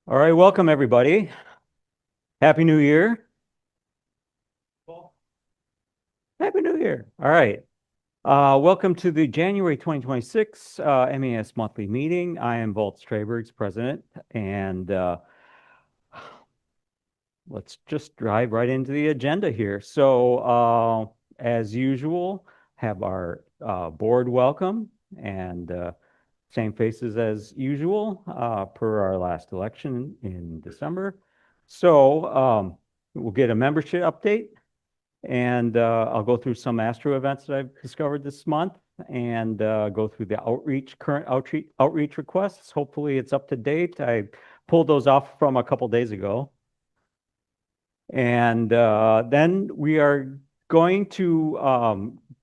All right, welcome everybody. Happy New Year. Happy New Year. All right. Welcome to the January 2026 MES monthly meeting. I am Walt Straberg's president, and let's just dive right into the agenda here. As usual, have our board welcome and same faces as usual per our last election in December. We'll get a membership update, and I'll go through some Astro events that I've discovered this month, and go through the current outreach requests. Hopefully, it's up to date. I pulled those off from a couple days ago. And then we are going to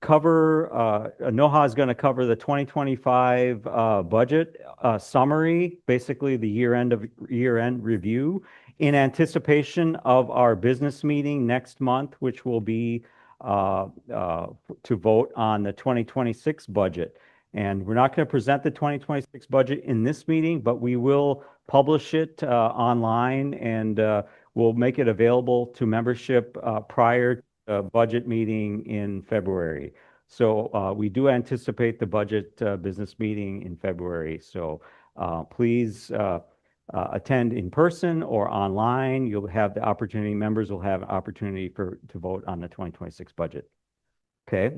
Noha is going to cover the 2025 budget summary, basically the year-end review, in anticipation of our business meeting next month, which will be to vote on the 2026 budget. And we're not going to present the 2026 budget in this meeting, but we will publish it online, and we'll make it available to membership prior to the budget meeting in February. So we do anticipate the budget business meeting in February. So please attend in person or online. You'll have the opportunity, members will have an opportunity to vote on the 2026 budget. Okay.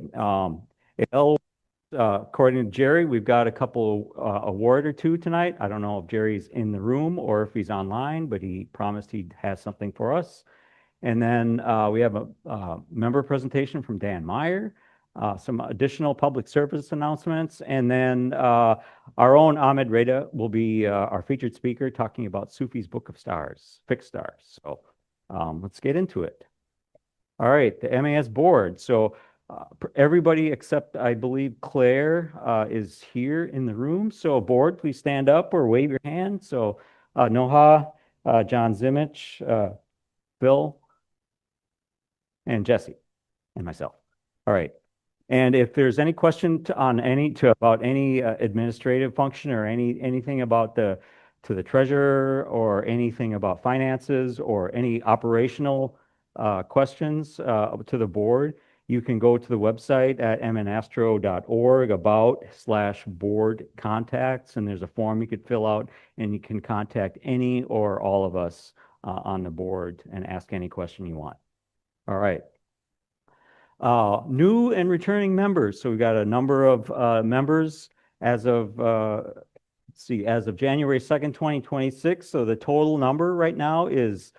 According to Jerry, we've got a couple award or two tonight. I don't know if Jerry's in the room or if he's online, but he promised he has something for us. And then we have a member presentation from Dan Meyer, some additional public service announcements, and then our own Ahmed Reda will be our featured speaker talking about Sufi's Book of Stars, Fixed Stars. So let's get into it. All right, the MAS board. So everybody except, I believe, Claire is here in the room. So board, please stand up or wave your hand. So Noha, John Zimich, Bill, and Jesse, and myself. All right. And if there's any question about any administrative function or anything about the treasurer, or anything about finances, or any operational questions to the board, you can go to the website at mnastro.org about/board contacts, and there's a form you could fill out, and you can contact any or all of us on the board and ask any question you want. All right. New and returning members. So we've got a number of members as of, as of January 2nd, 2026. So the total number right now is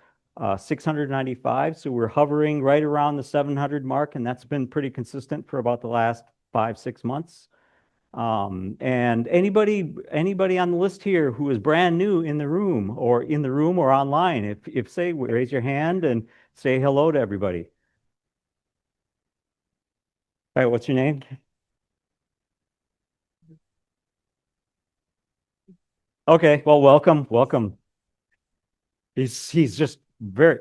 695. So we're hovering right around the 700 mark, and that's been pretty consistent for about the last 5-6 months. And anybody on the list here who is brand new in the room or online, if say, raise your hand and say hello to everybody. All right, what's your name? Okay, well, welcome, welcome. He's just very,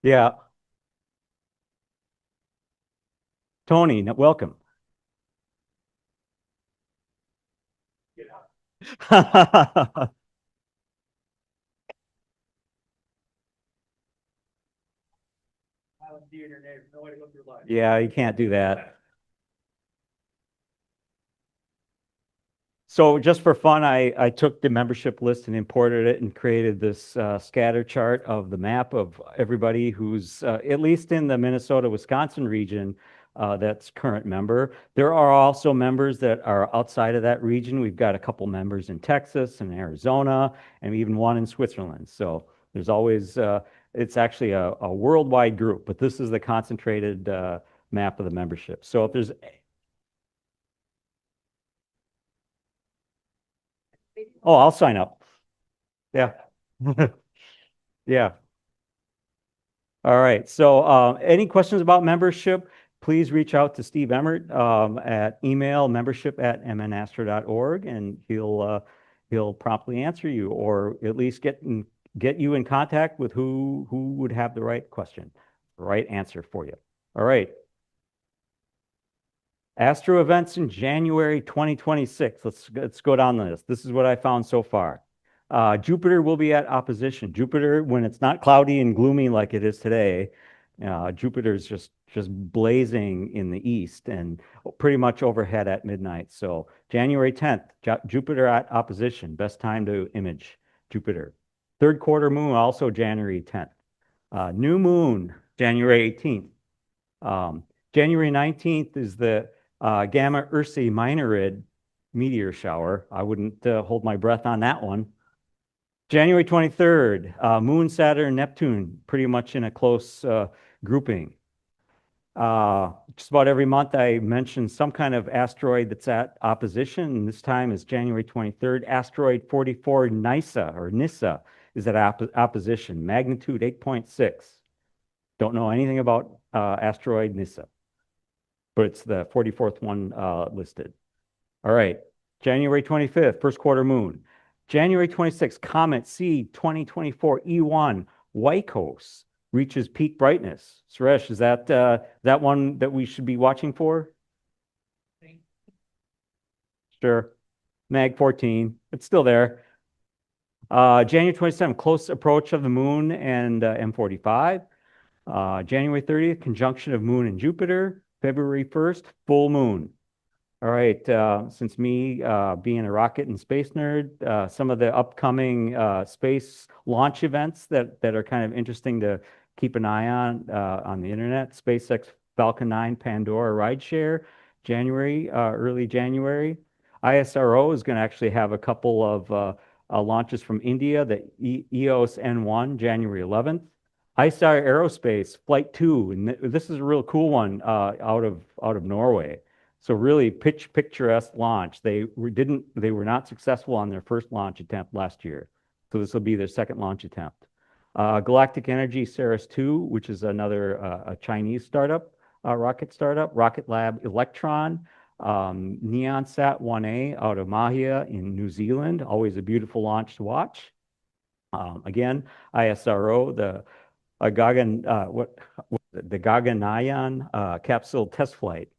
yeah. Tony, welcome. Yeah, you can't do that. So just for fun, I took the membership list and imported it and created this scatter chart of the map of everybody who's at least in the Minnesota, Wisconsin region that's current member. There are also members that are outside of that region. We've got a couple members in Texas and Arizona, and even one in Switzerland. So there's always, it's actually a worldwide group, but this is the concentrated map of the membership. So if there's Oh, I'll sign up. Yeah. Yeah. All right. So any questions about membership, please reach out to Steve Emmert at email membership@mnastro.org, and he'll promptly answer you, or at least get you in contact with who would have the right question, the right answer for you. All right. Astro events in January 2026. Let's go down the list. This is what I found so far. Jupiter will be at opposition. Jupiter, when it's not cloudy and gloomy like it is today, Jupiter's just blazing in the east and pretty much overhead at midnight. So January 10th, Jupiter at opposition. Best time to image Jupiter. Third quarter moon, also January 10th. New moon, January 18th. January 19th is the Gamma Ursae Minorid meteor shower. I wouldn't hold my breath on that one. January 23rd, Moon, Saturn, Neptune, pretty much in a close grouping. Just about every month I mention some kind of asteroid that's at opposition, and this time is January 23rd. Asteroid 44 Nissa is at opposition, magnitude 8.6. Don't know anything about asteroid Nissa, but it's the 44th one listed. All right, January 25th, first quarter moon. January 26th, comet C 2024 E1 Oikos reaches peak brightness. Suresh, is that one that we should be watching for? Sure. Mag 14, it's still there. January 27th, close approach of the moon and M45. January 30th, conjunction of moon and Jupiter. February 1st, full moon. All right, since me being a rocket and space nerd, some of the upcoming space launch events that are kind of interesting to keep an eye on the internet. SpaceX Falcon 9 Pandora rideshare, January, early January. ISRO is going to actually have a couple of launches from India, the EOS N1, January 11th. ISAR Aerospace Flight 2, and this is a real cool one out of Norway. So really picturesque launch. They were not successful on their first launch attempt last year. So this will be their second launch attempt. Galactic Energy Ceres 2, which is another a Chinese startup, rocket startup. Rocket Lab Electron, NeonSat 1A out of Mahia in New Zealand. Always a beautiful launch to watch. Again, ISRO, the Gaganyaan capsule test flight.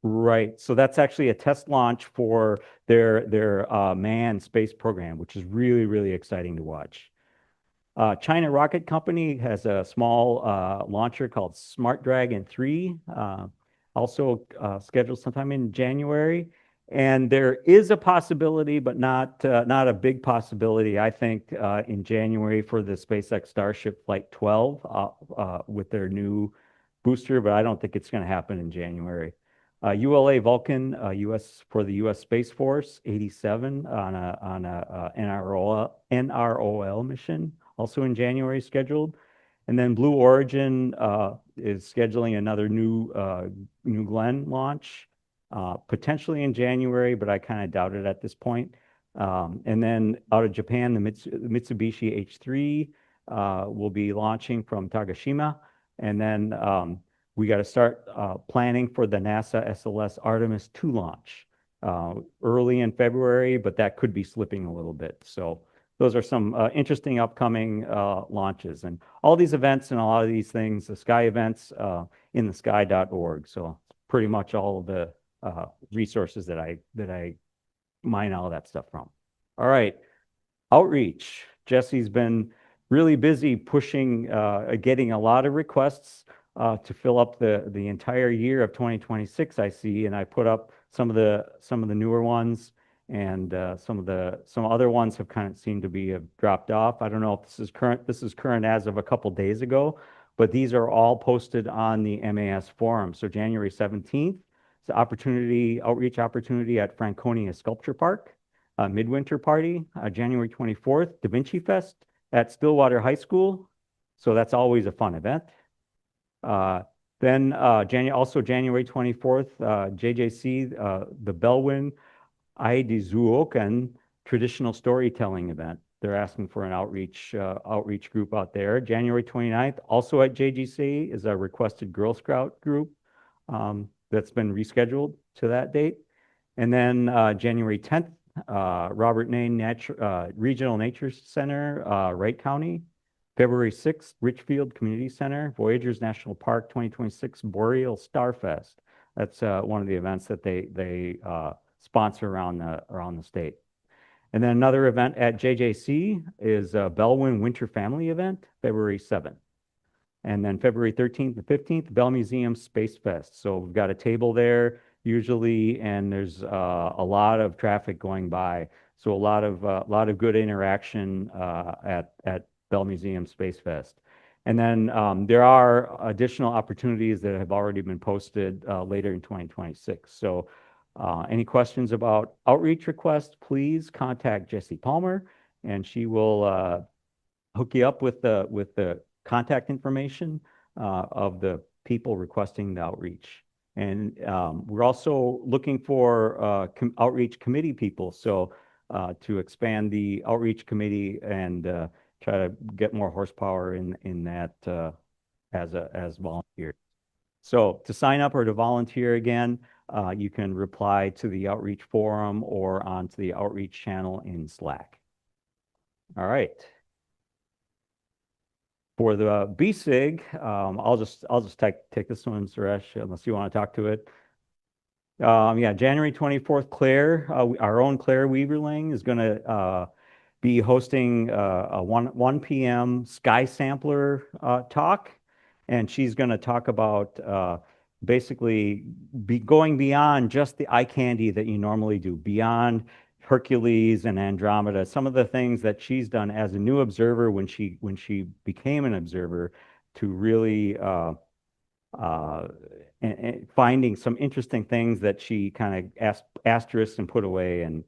Right. So that's actually a test launch for their manned space program, which is really, really exciting to watch. China Rocket Company has a small launcher called Smart Dragon 3, also scheduled sometime in January. And there is a possibility, but not a big possibility, I think, in January for the SpaceX Starship Flight 12 with their new booster, but I don't think it's going to happen in January. ULA Vulcan, US for the U.S. Space Force 87 on a NROL mission, also in January scheduled. And then Blue Origin is scheduling another New Glenn launch, potentially in January, but I kind of doubt it at this point. And then out of Japan, the Mitsubishi H3 will be launching from Tagashima. And then we got to start planning for the NASA SLS Artemis 2 launch early in February, but that could be slipping a little bit. So those are some interesting upcoming launches. And all these events and a lot of these things, the sky events in the sky.org. So pretty much all of the resources that I mine all of that stuff from. All right, outreach. Jesse's been really busy pushing, getting a lot of requests to fill up the entire year of 2026, I see, and I put up some of the newer ones, and some other ones have kind of seemed to be have dropped off. I don't know if this is current. This is current as of a couple days ago, but these are all posted on the MAS forum. So January 17th, it's an outreach opportunity at Franconia Sculpture Park, midwinter party. January 24th, Da Vinci Fest at Stillwater High School. So that's always a fun event. Then also January 24th, JJC, the Belwyn Aidizuokan traditional storytelling event. They're asking for an outreach group out there. January 29th, also at JGC, is a requested Girl Scout group that's been rescheduled to that date. And then January 10th, Robert Nain Regional Nature Center, Wright County. February 6th, Richfield Community Center, Voyagers National Park 2026 Boreal Starfest. That's one of the events that they sponsor around the state. And then another event at JJC is a Bellwin Winter Family Event, February 7th. And then February 13th and 15th, Bell Museum Space Fest. So we've got a table there usually, and there's a lot of traffic going by. So a lot of good interaction at Bell Museum Space Fest. And then there are additional opportunities that have already been posted later in 2026. So any questions about outreach requests, please contact Jessie Palmer, and she will hook you up with the contact information of the people requesting the outreach. And we're also looking for outreach committee people, so to expand the outreach committee and try to get more horsepower in that as volunteers. So to sign up or to volunteer again, you can reply to the outreach forum or onto the outreach channel in Slack. All right. For the BSIG, I'll just take this one, Suresh, unless you want to talk to it. Yeah, January 24th, Claire, our own Claire Weaverling is going to be hosting a 1 p.m. Sky Sampler talk, and she's going to talk about basically going beyond just the eye candy that you normally do, beyond Hercules and Andromeda, some of the things that she's done as a new observer when she became an observer to really and finding some interesting things that she kind of asterisks and put away and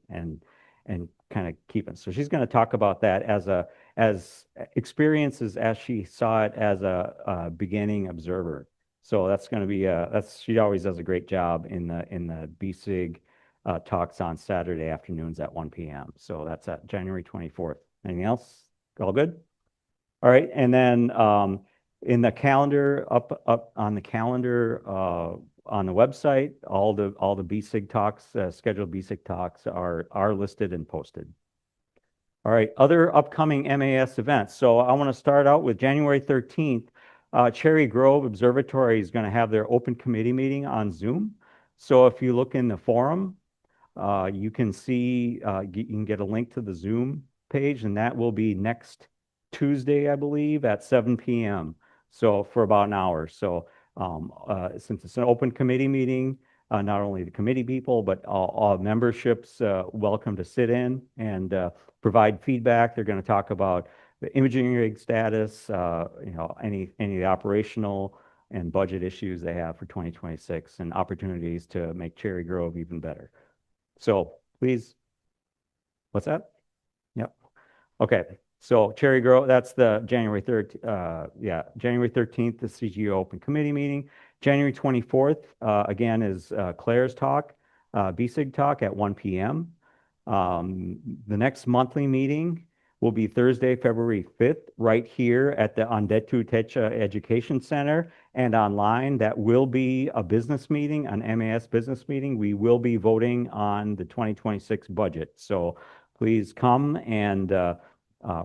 kind of keeping. So she's going to talk about that as experiences as she saw it as a beginning observer. So that's going to be she always does a great job in the BSIG talks on Saturday afternoons at 1 p.m. So that's at January 24th. Anything else? All good? All right. And then in the calendar, up on the calendar on the website, all the BSIG talks, scheduled BSIG talks are listed and posted. All right. Other upcoming MAS events. So I want to start out with January 13th. Cherry Grove Observatory is going to have their open committee meeting on Zoom. So if you look in the forum, you can see, you can get a link to the Zoom page, and that will be next Tuesday, I believe, at 7 p.m. So for about an hour. So since it's an open committee meeting, not only the committee people, but all memberships welcome to sit in and provide feedback. They're going to talk about the imaging rig status, any of the operational and budget issues they have for 2026 and opportunities to make Cherry Grove even better. So please, what's that? Yep. Okay. So Cherry Grove, that's the January 3rd, January 13th, the CGO Open Committee meeting. January 24th, again, is Claire's talk, BSIG talk at 1 p.m. The next monthly meeting will be Thursday, February 5th, right here at the Andetu Techa Education Center and online. That will be a business meeting, an MAS business meeting. We will be voting on the 2026 budget. So please come and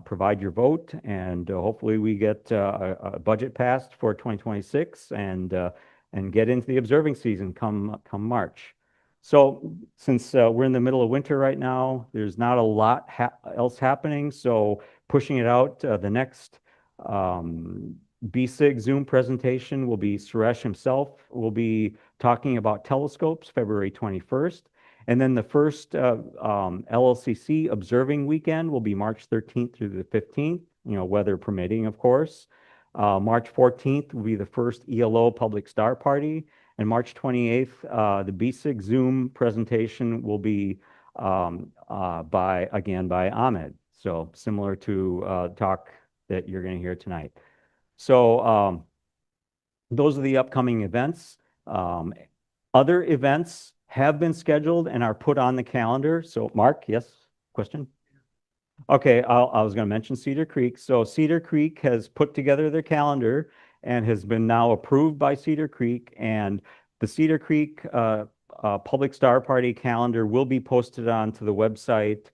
provide your vote, and hopefully we get a budget passed for 2026 and get into the observing season come March. So since we're in the middle of winter right now, there's not a lot else happening. So pushing it out, the next BSIG Zoom presentation will be Suresh himself. Will be talking about telescopes, February 21st. And then the first LLCC observing weekend will be March 13th through the 15th, weather permitting, of course. March 14th will be the first ELO Public Star Party. And March 28th, the BSIG Zoom presentation will be by Ahmed. So similar to talk that you're going to hear tonight. So those are the upcoming events. Other events have been scheduled and are put on the calendar. So Mark, yes, question? Okay, I was going to mention Cedar Creek. So Cedar Creek has put together their calendar and has been now approved by Cedar Creek. And the Cedar Creek Public Star Party calendar will be posted onto the website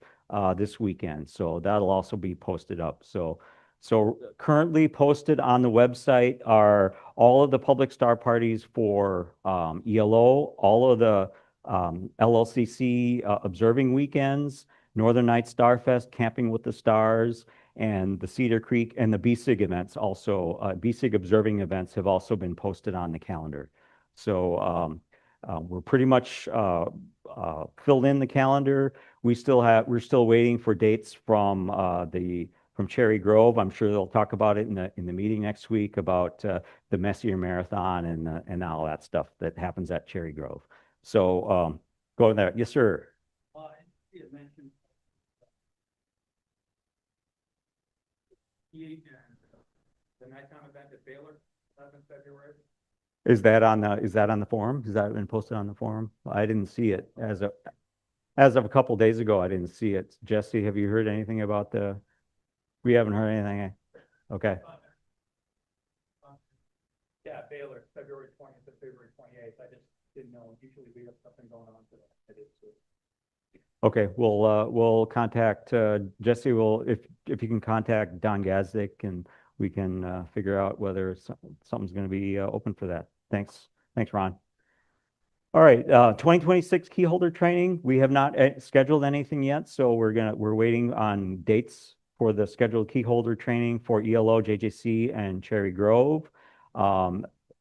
this weekend. So that'll also be posted up. So So currently posted on the website are all of the public star parties for ELO, all of the LLCC observing weekends, Northern Night Starfest, Camping with the Stars, and the Cedar Creek and the BSIG events also. BSIG observing events have also been posted on the calendar. So we're pretty much filled in the calendar. We're still waiting for dates from Cherry Grove. I'm sure they'll talk about it in the meeting next week about the Messier Marathon and all that stuff that happens at Cherry Grove. So go there. Yes, sir. You mentioned the nighttime event at Baylor, 11th February. Is that on the forum? Has that been posted on the forum? I didn't see it as of a couple days ago. I didn't see it. Jesse, have you heard anything about the? We haven't heard anything. Okay. Yeah, Baylor, February 20th to February 28th. I just didn't know. Usually we have something going on for that. I did too. Okay, we'll contact Jesse. If you can contact Don Gazdick, and we can figure out whether something's going to be open for that. Thanks, Ron. All right, 2026 key holder training. We have not scheduled anything yet, so we're waiting on dates for the scheduled key holder training for ELO, JJC, and Cherry Grove.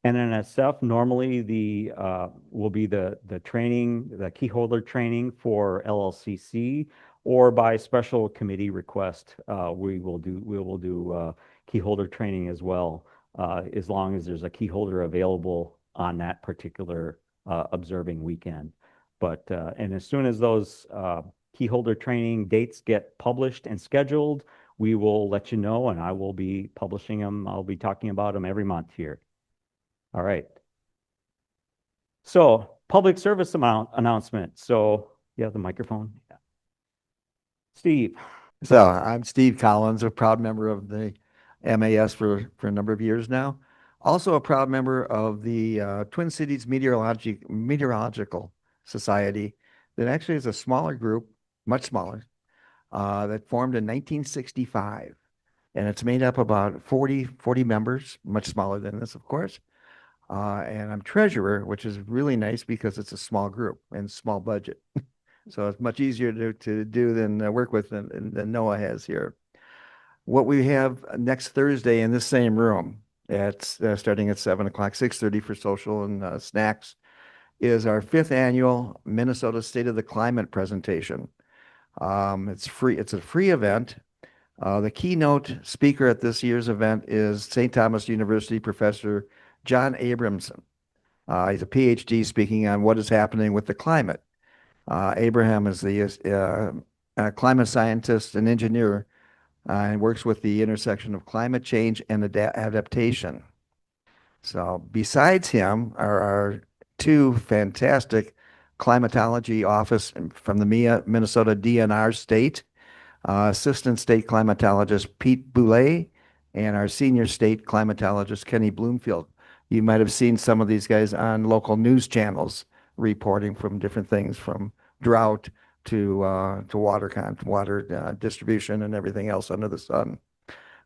NNSF normally will be the training, the key holder training for LLCC, or by special committee request. We will do key holder training as well, as long as there's a key holder available on that particular observing weekend. But and as soon as those key holder training dates get published and scheduled, we will let you know, and I will be publishing them. I'll be talking about them every month here. All right. So public service announcement. So you have the microphone. Yeah. Steve. So I'm Steve Collins, a proud member of the MAS for a number of years now. Also a proud member of the Twin Cities Meteorological Society that actually is a smaller group, much smaller, that formed in 1965. And it's made up about 40 members, much smaller than this, of course. And I'm treasurer, which is really nice because it's a small group and small budget. So it's much easier to do than work with than Noah has here. What we have next Thursday in this same room, starting at 7 o'clock, 6:30 for social and snacks, is our 5th annual Minnesota State of the Climate presentation. It's free. It's a free event. The keynote speaker at this year's event is St. Thomas University professor John Abramson. He's a PhD speaking on what is happening with the climate. Abraham is the climate scientist and engineer and works with the intersection of climate change and adaptation. So besides him are our 2 fantastic climatology office from the Minnesota DNR state, Assistant State Climatologist Pete Boulay, and our Senior State Climatologist Kenny Bloomfield. You might have seen some of these guys on local news channels reporting from different things, from drought to water distribution and everything else under the sun.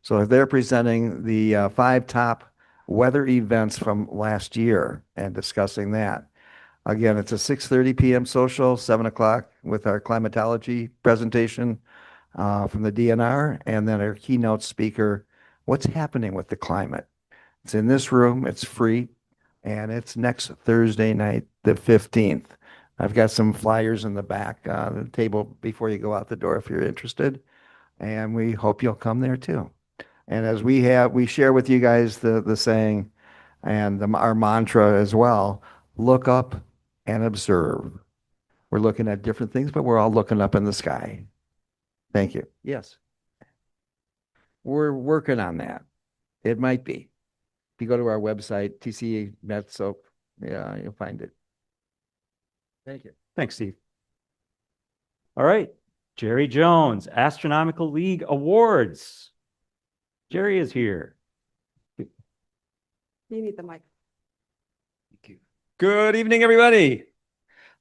So they're presenting the 5 top weather events from last year and discussing that. Again, it's a 6:30 p.m. social, 7 o'clock with our climatology presentation from the DNR, and then our keynote speaker, what's happening with the climate. It's in this room, it's free, and it's next Thursday night, the 15th. I've got some flyers in the back on the table before you go out the door if you're interested, and we hope you'll come there too. And as we share with you guys the saying and our mantra as well, look up and observe. We're looking at different things, but we're all looking up in the sky. Thank you. Yes. We're working on that. It might be. If you go to our website, TCA Met Soap, yeah, you'll find it. Thank you. Thanks, Steve. All right. Jerry Jones, Astronomical League Awards. Jerry is here. You need the mic. Thank you. Good evening, everybody.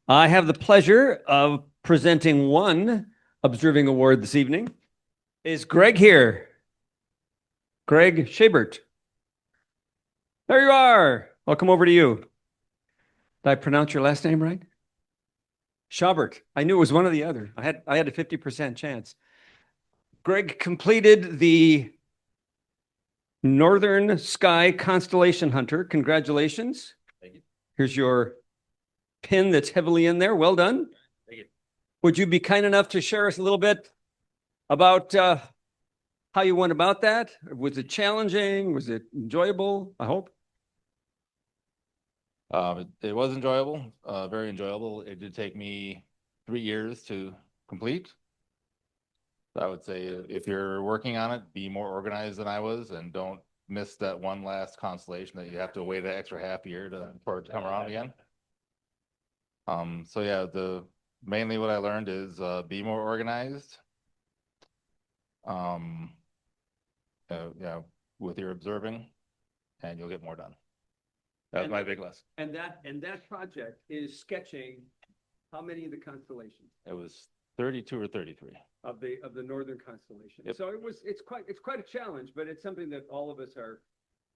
I have the pleasure of presenting one observing award this evening. Is Greg here? Greg Schabert. There you are. I'll come over to you. Did I pronounce your last name right? Schabert. I knew it was one or the other. I had a 50% chance. Greg completed the Northern Sky Constellation Hunter. Congratulations. Thank you. Here's your pin that's heavily in there. Well done. Thank you. Would you be kind enough to share us a little bit about how you went about that? Was it challenging? Was it enjoyable? I hope. It was enjoyable, very enjoyable. It did take me 3 years to complete. I would say if you're working on it, be more organized than I was, and don't miss that one last constellation that you have to wait an extra half year for it to come around again. So yeah, mainly what I learned is be more organized. Yeah, with your observing, and you'll get more done. That's my big lesson. And that project is sketching how many of the constellations It was 32 or 33. of the northern constellation. Yep. So it's quite a challenge, but it's something that all of us are,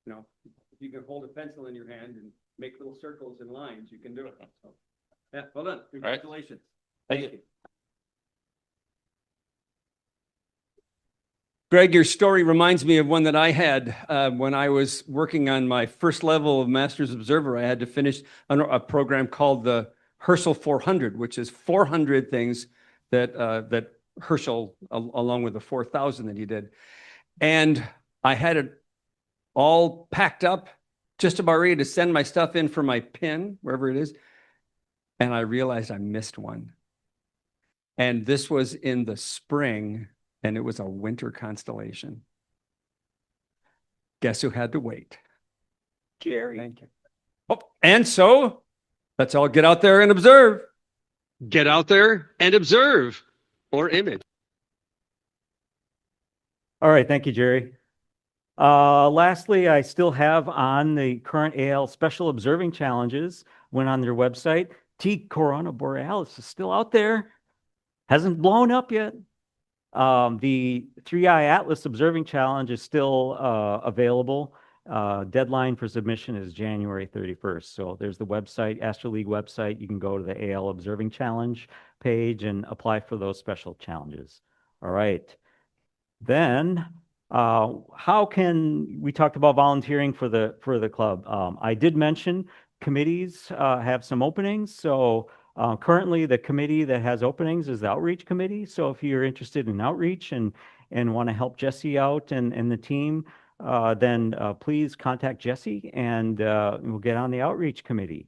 if you can hold a pencil in your hand and make little circles and lines, you can do it. So, yeah, well done. Congratulations. Thank you. Greg, your story reminds me of one that I had when I was working on my first level of Master's Observer. I had to finish a program called the Herschel 400, which is 400 things that Herschel, along with the 4,000 that he did. And I had it all packed up, just about ready to send my stuff in for my pin, wherever it is. And I realized I missed one. And this was in the spring, and it was a winter constellation. Guess who had to wait? Jerry. Thank you. Oh, and so let's all get out there and observe. Get out there and observe, or image. All right, thank you, Jerry. Lastly, I still have on the current AL Special Observing Challenges, went on their website. T Corona Borealis is still out there. Hasn't blown up yet. The 3i Atlas Observing Challenge is still available. Deadline for submission is January 31st. So there's the website, AstroLeague website. You can go to the AL Observing Challenge page and apply for those special challenges. All right. Then, how can we talked about volunteering for the club? I did mention committees have some openings. So currently, the committee that has openings is the Outreach Committee. So if you're interested in outreach and want to help Jesse out and the team, then please contact Jesse and we'll get on the Outreach Committee.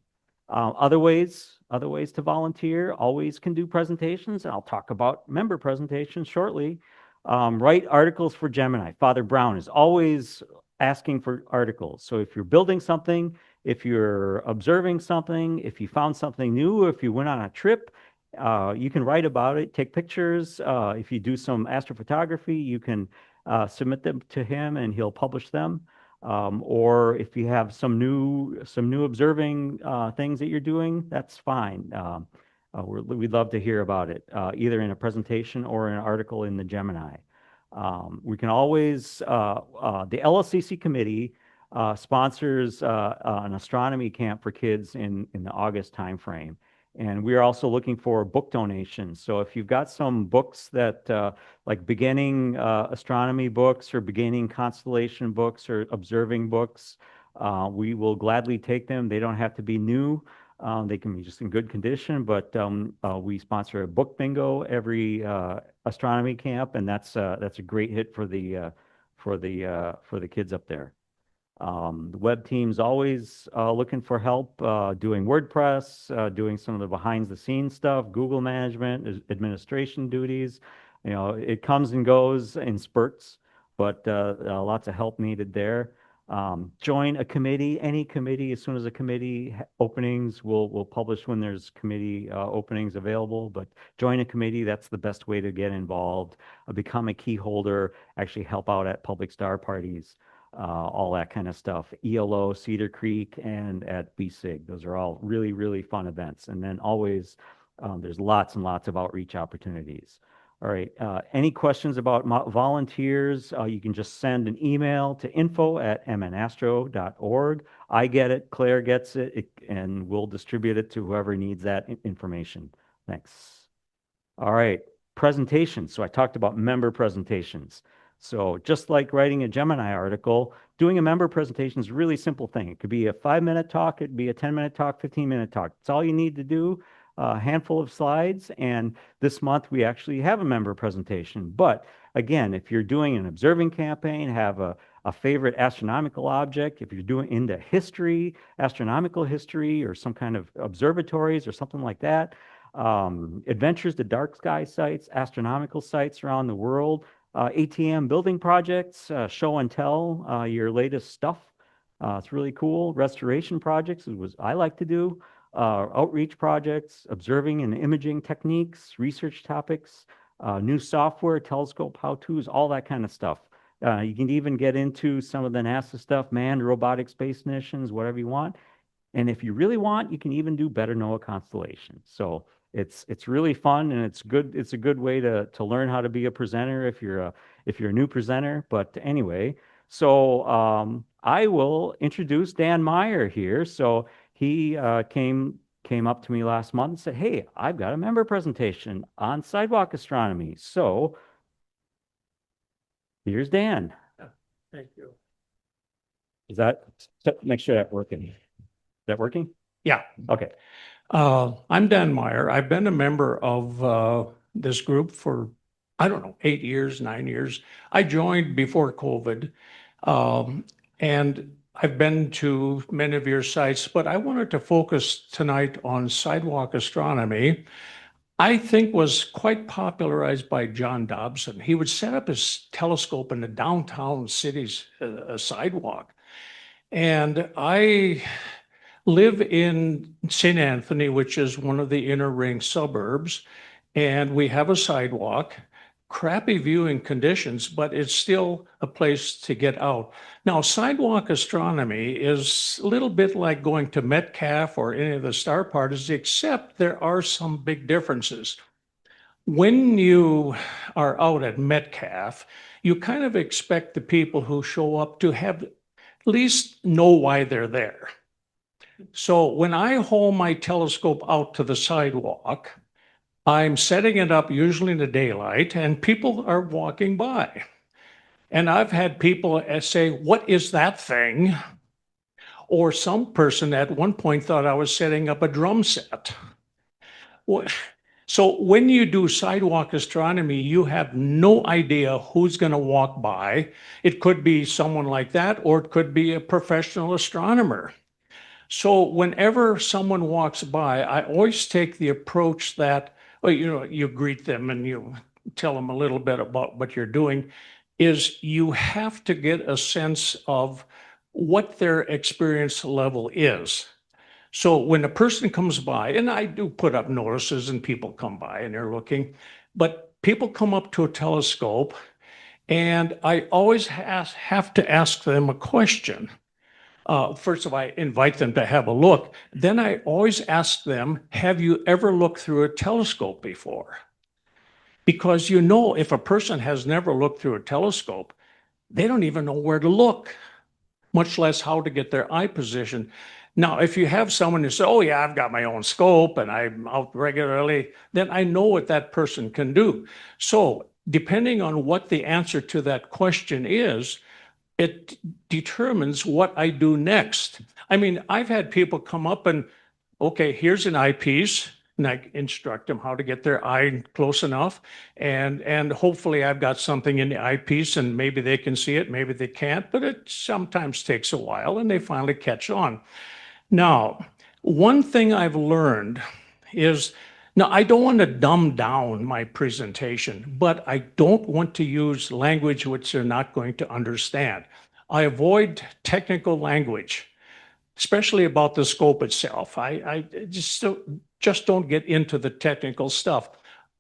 Other ways to volunteer, always can do presentations. I'll talk about member presentations shortly. Write articles for Gemini. Father Brown is always asking for articles. So if you're building something, if you're observing something, if you found something new, if you went on a trip, you can write about it, take pictures. If you do some astrophotography, you can submit them to him and he'll publish them. Or if you have some new observing things that you're doing, that's fine. We'd love to hear about it, either in a presentation or an article in the Gemini. We can always, the LSCC committee sponsors an astronomy camp for kids in the August timeframe. And we are also looking for book donations. So if you've got some books that, like beginning astronomy books or beginning constellation books or observing books, we will gladly take them. They don't have to be new. They can be just in good condition, but we sponsor a book bingo every astronomy camp, and that's a great hit for the kids up there. The web team's always looking for help doing WordPress, doing some of the behind the scenes stuff, Google management, administration duties. It comes and goes in spurts, but lots of help needed there. Join a committee, any committee. As soon as a committee openings, we'll publish when there's committee openings available. But join a committee. That's the best way to get involved. Become a key holder. Actually help out at public star parties. All that kind of stuff. ELO, Cedar Creek, and at BSIG. Those are all really, really fun events. And then always, there's lots and lots of outreach opportunities. All right. Any questions about volunteers? You can just send an email to info@mnastro.org. I get it, Claire gets it, and we'll distribute it to whoever needs that information. Thanks. All right. Presentations. So I talked about member presentations. So just like writing a Gemini article, doing a member presentation is a really simple thing. It could be a 5-minute talk, it could be a 10-minute talk, 15-minute talk. It's all you need to do, a handful of slides. And this month we actually have a member presentation. But again, if you're doing an observing campaign, have a favorite astronomical object, if you're doing into history, astronomical history, or some kind of observatories or something like that, adventures to dark sky sites, astronomical sites around the world, ATM building projects, show and tell your latest stuff. It's really cool. Restoration projects is what I like to do. Outreach projects, observing and imaging techniques, research topics, new software, telescope how-tos, all that kind of stuff. You can even get into some of the NASA stuff, manned robotic space missions, whatever you want. And if you really want, you can even do Better Know a constellation. So it's really fun, and it's good. It's a good way to learn how to be a presenter if you're a new presenter. But anyway, so I will introduce Dan Meyer here. So he came up to me last month and said, "Hey, I've got a member presentation on sidewalk astronomy." So here's Dan. Thank you. Is that, make sure that's working? Is that working? Yeah. Okay. I'm Dan Meyer. I've been a member of this group for, I don't know, 8 years, 9 years. I joined before COVID, and I've been to many of your sites, but I wanted to focus tonight on sidewalk astronomy. I think was quite popularized by John Dobson. He would set up his telescope in the downtown city's sidewalk. And I live in St. Anthony, which is one of the inner ring suburbs, and we have a sidewalk, crappy viewing conditions, but it's still a place to get out. Now, sidewalk astronomy is a little bit like going to Metcalf or any of the star parties, except there are some big differences. When you are out at Metcalf, you kind of expect the people who show up to have at least know why they're there. So when I hold my telescope out to the sidewalk, I'm setting it up usually in the daylight, and people are walking by. And I've had people say, "What is that thing?" Or some person at one point thought I was setting up a drum set. So when you do sidewalk astronomy, you have no idea who's going to walk by. It could be someone like that, or it could be a professional astronomer. So whenever someone walks by, I always take the approach that, well, you greet them and you tell them a little bit about what you're doing, is you have to get a sense of what their experience level is. So when a person comes by, and I do put up notices and people come by and they're looking, but people come up to a telescope and I always have to ask them a question. First of all, I invite them to have a look. Then I always ask them, have you ever looked through a telescope before? Because if a person has never looked through a telescope, they don't even know where to look, much less how to get their eye position. Now, if you have someone who says, "Oh yeah, I've got my own scope and I'm out regularly," then I know what that person can do. So depending on what the answer to that question is, it determines what I do next. I mean, I've had people come up and, okay, here's an eyepiece, and I instruct them how to get their eye close enough. And hopefully I've got something in the eyepiece and maybe they can see it, maybe they can't, but it sometimes takes a while and they finally catch on. Now, one thing I've learned is, now I don't want to dumb down my presentation, but I don't want to use language which they're not going to understand. I avoid technical language, especially about the scope itself. I just don't get into the technical stuff.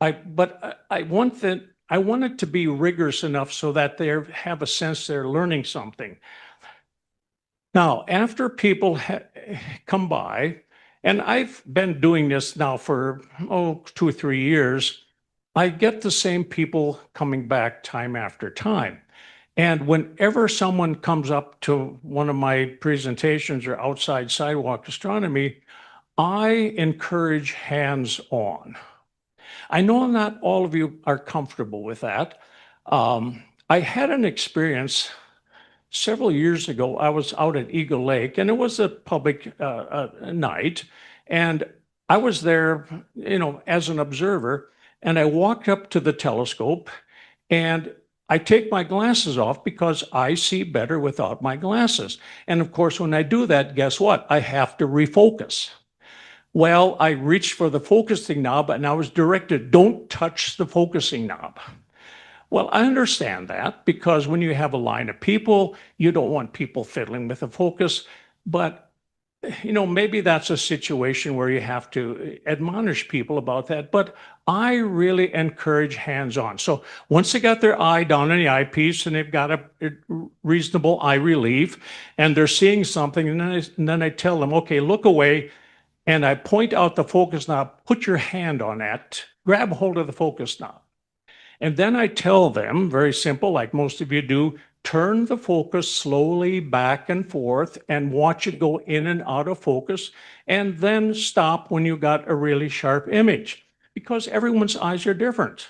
But I want it to be rigorous enough so that they have a sense they're learning something. Now, after people come by, and I've been doing this now for 2 or 3 years, I get the same people coming back time after time. And whenever someone comes up to one of my presentations or outside sidewalk astronomy, I encourage hands-on. I know not all of you are comfortable with that. I had an experience several years ago. I was out at Eagle Lake, and it was a public night, and I was there, as an observer, and I walked up to the telescope, and I take my glasses off because I see better without my glasses. And of course, when I do that, guess what? I have to refocus. Well, I reached for the focusing knob and I was directed, don't touch the focusing knob. Well, I understand that because when you have a line of people, you don't want people fiddling with the focus. But, maybe that's a situation where you have to admonish people about that. But I really encourage hands-on. So once they got their eye down in the eyepiece and they've got a reasonable eye relief and they're seeing something, and then I tell them, okay, look away. And I point out the focus knob, put your hand on that, grab hold of the focus knob. And then I tell them, very simple, like most of you do, turn the focus slowly back and forth and watch it go in and out of focus, and then stop when you got a really sharp image, because everyone's eyes are different.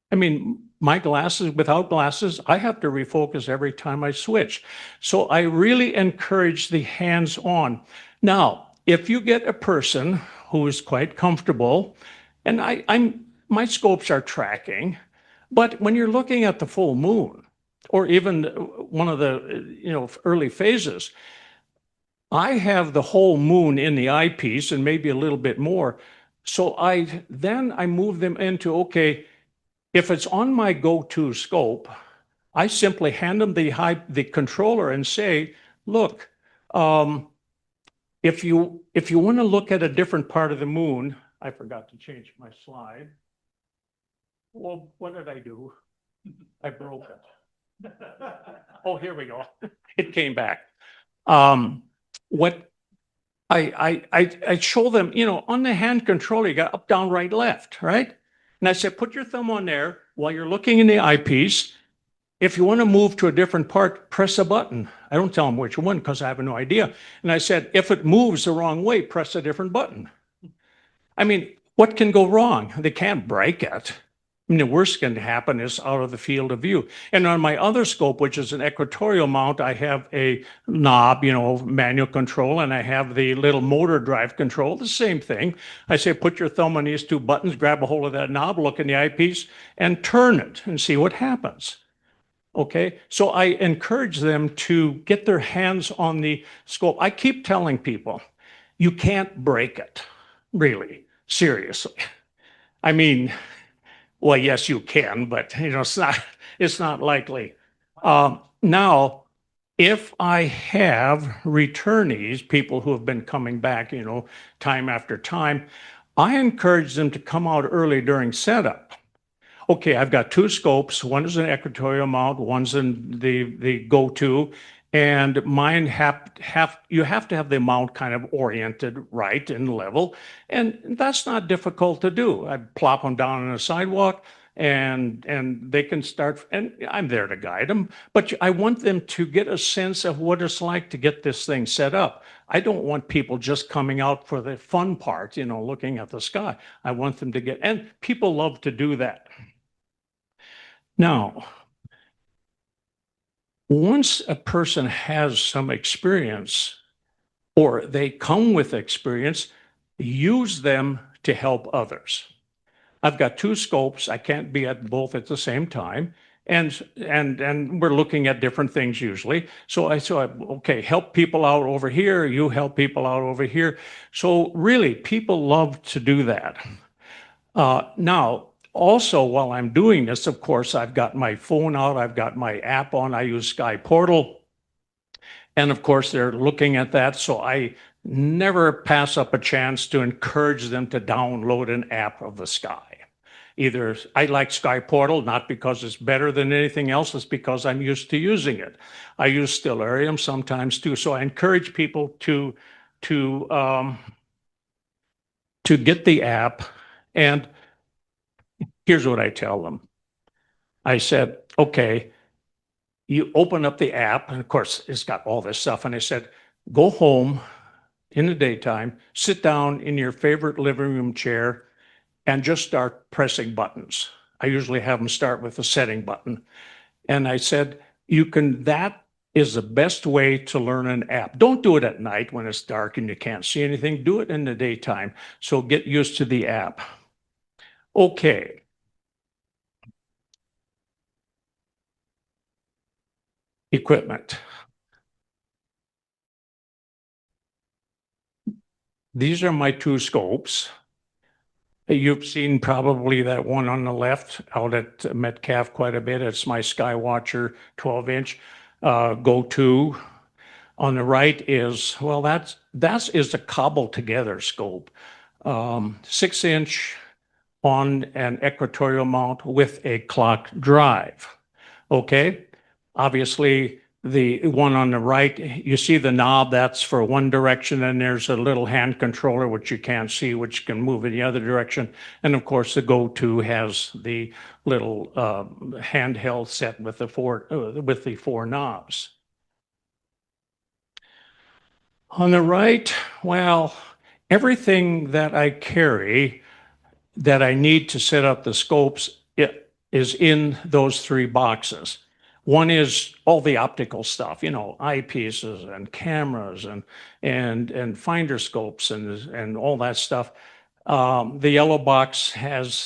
I mean, my glasses, without glasses, I have to refocus every time I switch. So I really encourage the hands-on. Now, if you get a person who is quite comfortable, and my scopes are tracking, but when you're looking at the full moon, or even one of the early phases, I have the whole moon in the eyepiece and maybe a little bit more. So I move them into, okay, if it's on my go-to scope, I simply hand them the controller and say, look, if you want to look at a different part of the moon, I forgot to change my slide. Well, what did I do? I broke it. Oh, here we go. It came back. What I show them, on the hand controller, you got up, down, right, left, right? And I said, put your thumb on there while you're looking in the eyepiece. If you want to move to a different part, press a button. I don't tell them which one because I have no idea. And I said, if it moves the wrong way, press a different button. I mean, what can go wrong? They can't break it. I mean, the worst can happen is out of the field of view. And on my other scope, which is an equatorial mount, I have a knob, manual control, and I have the little motor drive control, the same thing. I say, put your thumb on these two buttons, grab a hold of that knob, look in the eyepiece, and turn it and see what happens. Okay, so I encourage them to get their hands on the scope. I keep telling people, you can't break it, really, seriously. I mean, well, yes, you can, but it's not likely. Now, if I have returnees, people who have been coming back, time after time, I encourage them to come out early during setup. Okay, I've got two scopes. One is an equatorial mount, one's in the go-to, and mine you have to have the mount kind of oriented right and level, and that's not difficult to do. I plop them down on a sidewalk, and they can start, and I'm there to guide them, but I want them to get a sense of what it's like to get this thing set up. I don't want people just coming out for the fun part, looking at the sky. I want them to get, and people love to do that. Now, once a person has some experience or they come with experience, use them to help others. I've got two scopes. I can't be at both at the same time. And we're looking at different things usually. So okay, help people out over here. You help people out over here. So really, people love to do that. Now, also, while I'm doing this, of course, I've got my phone out, I've got my app on, I use Sky Portal. And of course, they're looking at that. So I never pass up a chance to encourage them to download an app of the sky. Either I like Sky Portal, not because it's better than anything else, it's because I'm used to using it. I use Stellarium sometimes too. So I encourage people to get the app. And Here's what I tell them. I said, okay, you open up the app, and of course, it's got all this stuff. And I said, go home in the daytime, sit down in your favorite living room chair, and just start pressing buttons. I usually have them start with the setting button. And I said, that is the best way to learn an app. Don't do it at night when it's dark and you can't see anything. Do it in the daytime. So get used to the app. Okay. Equipment. These are my two scopes. You've seen probably that one on the left out at Metcalf quite a bit. It's my Skywatcher 12-inch go-to. On the right is, well, that is a cobbled together scope. 6-inch on an equatorial mount with a clock drive. Okay, obviously the one on the right, you see the knob, that's for one direction, and there's a little hand controller which you can't see, which can move in the other direction. And of course, the go-to has the little handheld set with the four knobs. On the right, well, everything that I carry that I need to set up the scopes is in those three boxes. One is all the optical stuff, eyepieces and cameras and finder scopes and all that stuff. The yellow box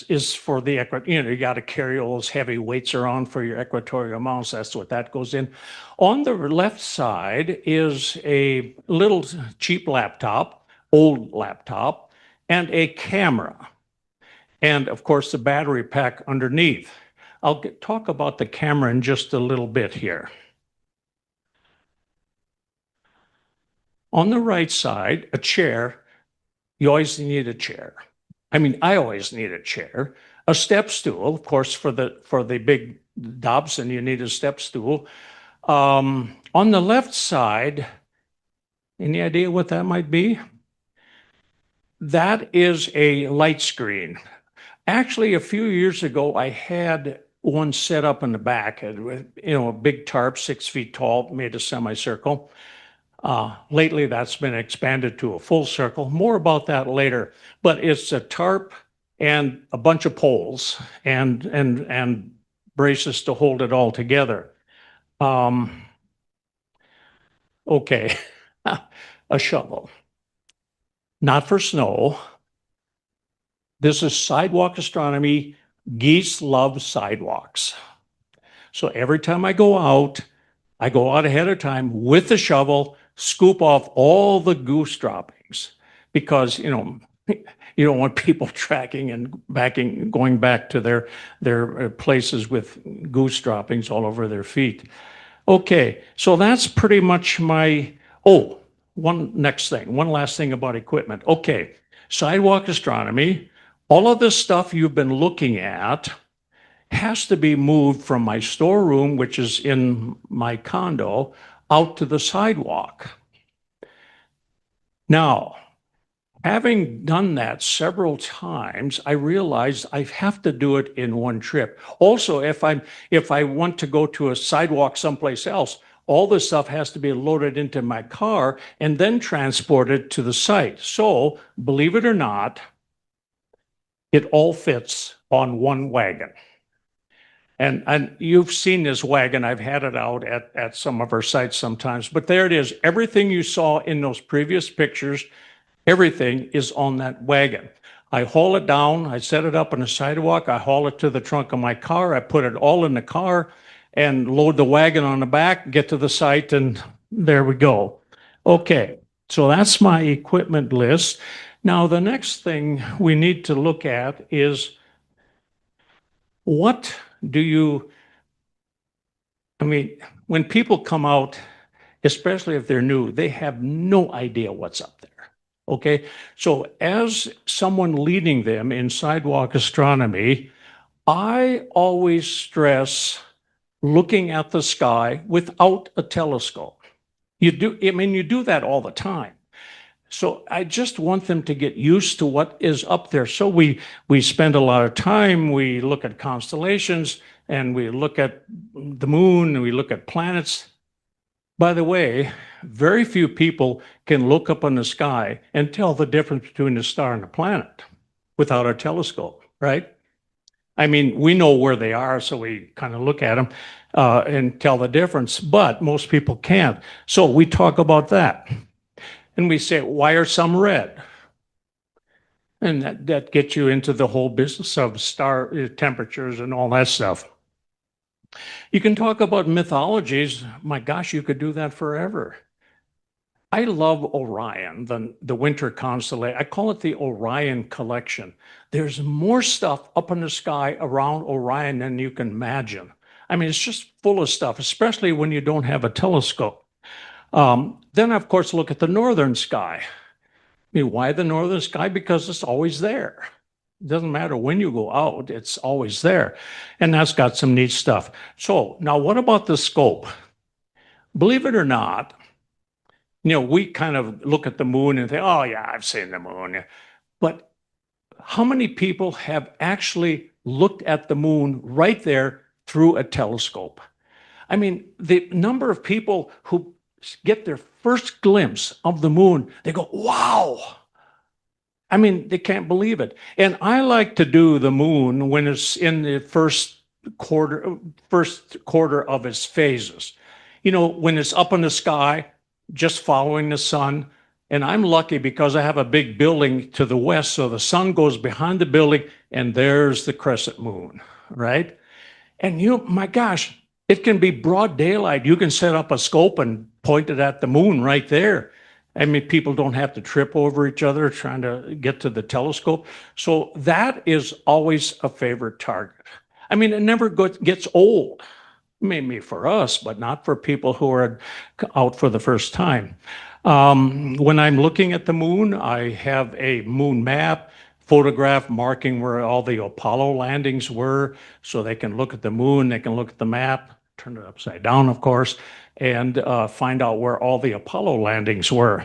is for the you got to carry all those heavy weights around for your equatorial mounts. That's what that goes in. On the left side is a little cheap laptop, old laptop, and a camera. And of course, the battery pack underneath. I'll talk about the camera in just a little bit here. On the right side, a chair. You always need a chair. I mean, I always need a chair. A step stool, of course, for the big Dobson, you need a step stool. On the left side, any idea what that might be? That is a light screen. Actually, a few years ago, I had one set up in the back, a big tarp, 6 feet tall, made a semicircle. Lately, that's been expanded to a full circle. More about that later. But it's a tarp and a bunch of poles and braces to hold it all together. Okay, a shovel. Not for snow. This is sidewalk astronomy. Geese love sidewalks. So every time I go out ahead of time with the shovel, scoop off all the goose droppings, because, you don't want people tracking and going back to their places with goose droppings all over their feet. Okay, so that's pretty much one last thing about equipment. Okay, sidewalk astronomy. All of this stuff you've been looking at has to be moved from my storeroom, which is in my condo, out to the sidewalk. Now, having done that several times, I realized I have to do it in one trip. Also, if I want to go to a sidewalk someplace else, all this stuff has to be loaded into my car and then transported to the site. So, believe it or not, it all fits on one wagon. And you've seen this wagon. I've had it out at some of our sites sometimes, but there it is. Everything you saw in those previous pictures, everything is on that wagon. I haul it down, I set it up on the sidewalk, I haul it to the trunk of my car, I put it all in the car and load the wagon on the back, get to the site, and there we go. Okay, so that's my equipment list. Now, the next thing we need to look at is when people come out, especially if they're new, they have no idea what's up there. Okay, so as someone leading them in sidewalk astronomy, I always stress looking at the sky without a telescope. You do that all the time. So I just want them to get used to what is up there. So we spend a lot of time, we look at constellations, and we look at the moon, and we look at planets. By the way, very few people can look up in the sky and tell the difference between a star and a planet without a telescope, right? I mean, we know where they are, so we kind of look at them and tell the difference, but most people can't. So we talk about that. And we say, why are some red? And that gets you into the whole business of star temperatures and all that stuff. You can talk about mythologies. My gosh, you could do that forever. I love Orion, the winter constellation. I call it the Orion collection. There's more stuff up in the sky around Orion than you can imagine. I mean, it's just full of stuff, especially when you don't have a telescope. Then, of course, look at the northern sky. I mean, why the northern sky? Because it's always there. It doesn't matter when you go out, it's always there. And that's got some neat stuff. So now what about the scope? Believe it or not, we kind of look at the moon and think, oh yeah, I've seen the moon. But how many people have actually looked at the moon right there through a telescope? I mean, the number of people who get their first glimpse of the moon, they go, wow. I mean, they can't believe it. And I like to do the moon when it's in the first quarter of its phases. When it's up in the sky, just following the sun. And I'm lucky because I have a big building to the west, so the sun goes behind the building, and there's the crescent moon, right? And my gosh, it can be broad daylight. You can set up a scope and point it at the moon right there. I mean, people don't have to trip over each other trying to get to the telescope. So that is always a favorite target. I mean, it never gets old. Maybe for us, but not for people who are out for the first time. When I'm looking at the moon, I have a moon map, photograph marking where all the Apollo landings were, so they can look at the moon, they can look at the map, turn it upside down, of course, and find out where all the Apollo landings were.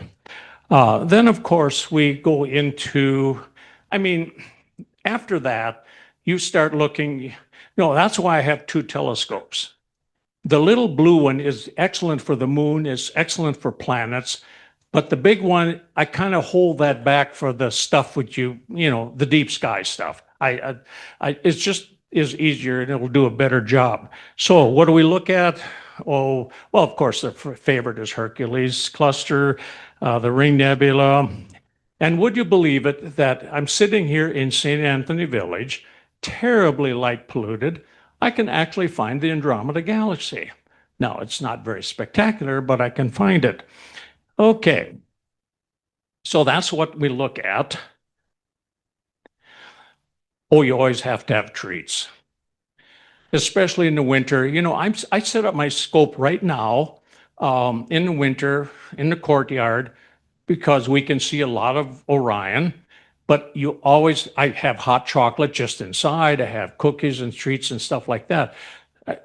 Then, of course, we go into, after that, you start looking, that's why I have two telescopes. The little blue one is excellent for the moon, is excellent for planets, but the big one, I kind of hold that back for the stuff with the deep sky stuff. It's just is easier and it'll do a better job. So what do we look at? Oh, well, of course, the favorite is Hercules cluster, the Ring Nebula. And would you believe it that I'm sitting here in St. Anthony Village, terribly light polluted. I can actually find the Andromeda Galaxy. Now, it's not very spectacular, but I can find it. Okay, so that's what we look at. Oh, you always have to have treats, especially in the winter. I set up my scope right now in the winter in the courtyard because we can see a lot of Orion. But I have hot chocolate just inside. I have cookies and treats and stuff like that.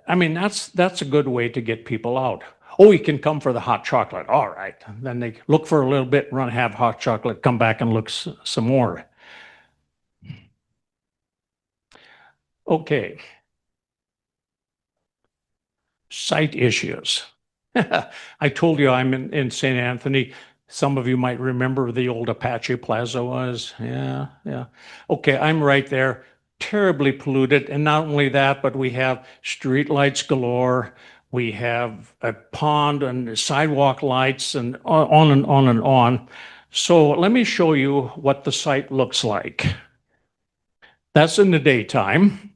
I mean, that's a good way to get people out. Oh, you can come for the hot chocolate. All right. Then they look for a little bit, run, have hot chocolate, come back and look some more. Okay. Site issues. I told you I'm in St. Anthony. Some of you might remember the old Apache Plaza was. Yeah. Okay, I'm right there. Terribly polluted. And not only that, but we have street lights galore. We have a pond and sidewalk lights and on and on and on. So let me show you what the site looks like. That's in the daytime.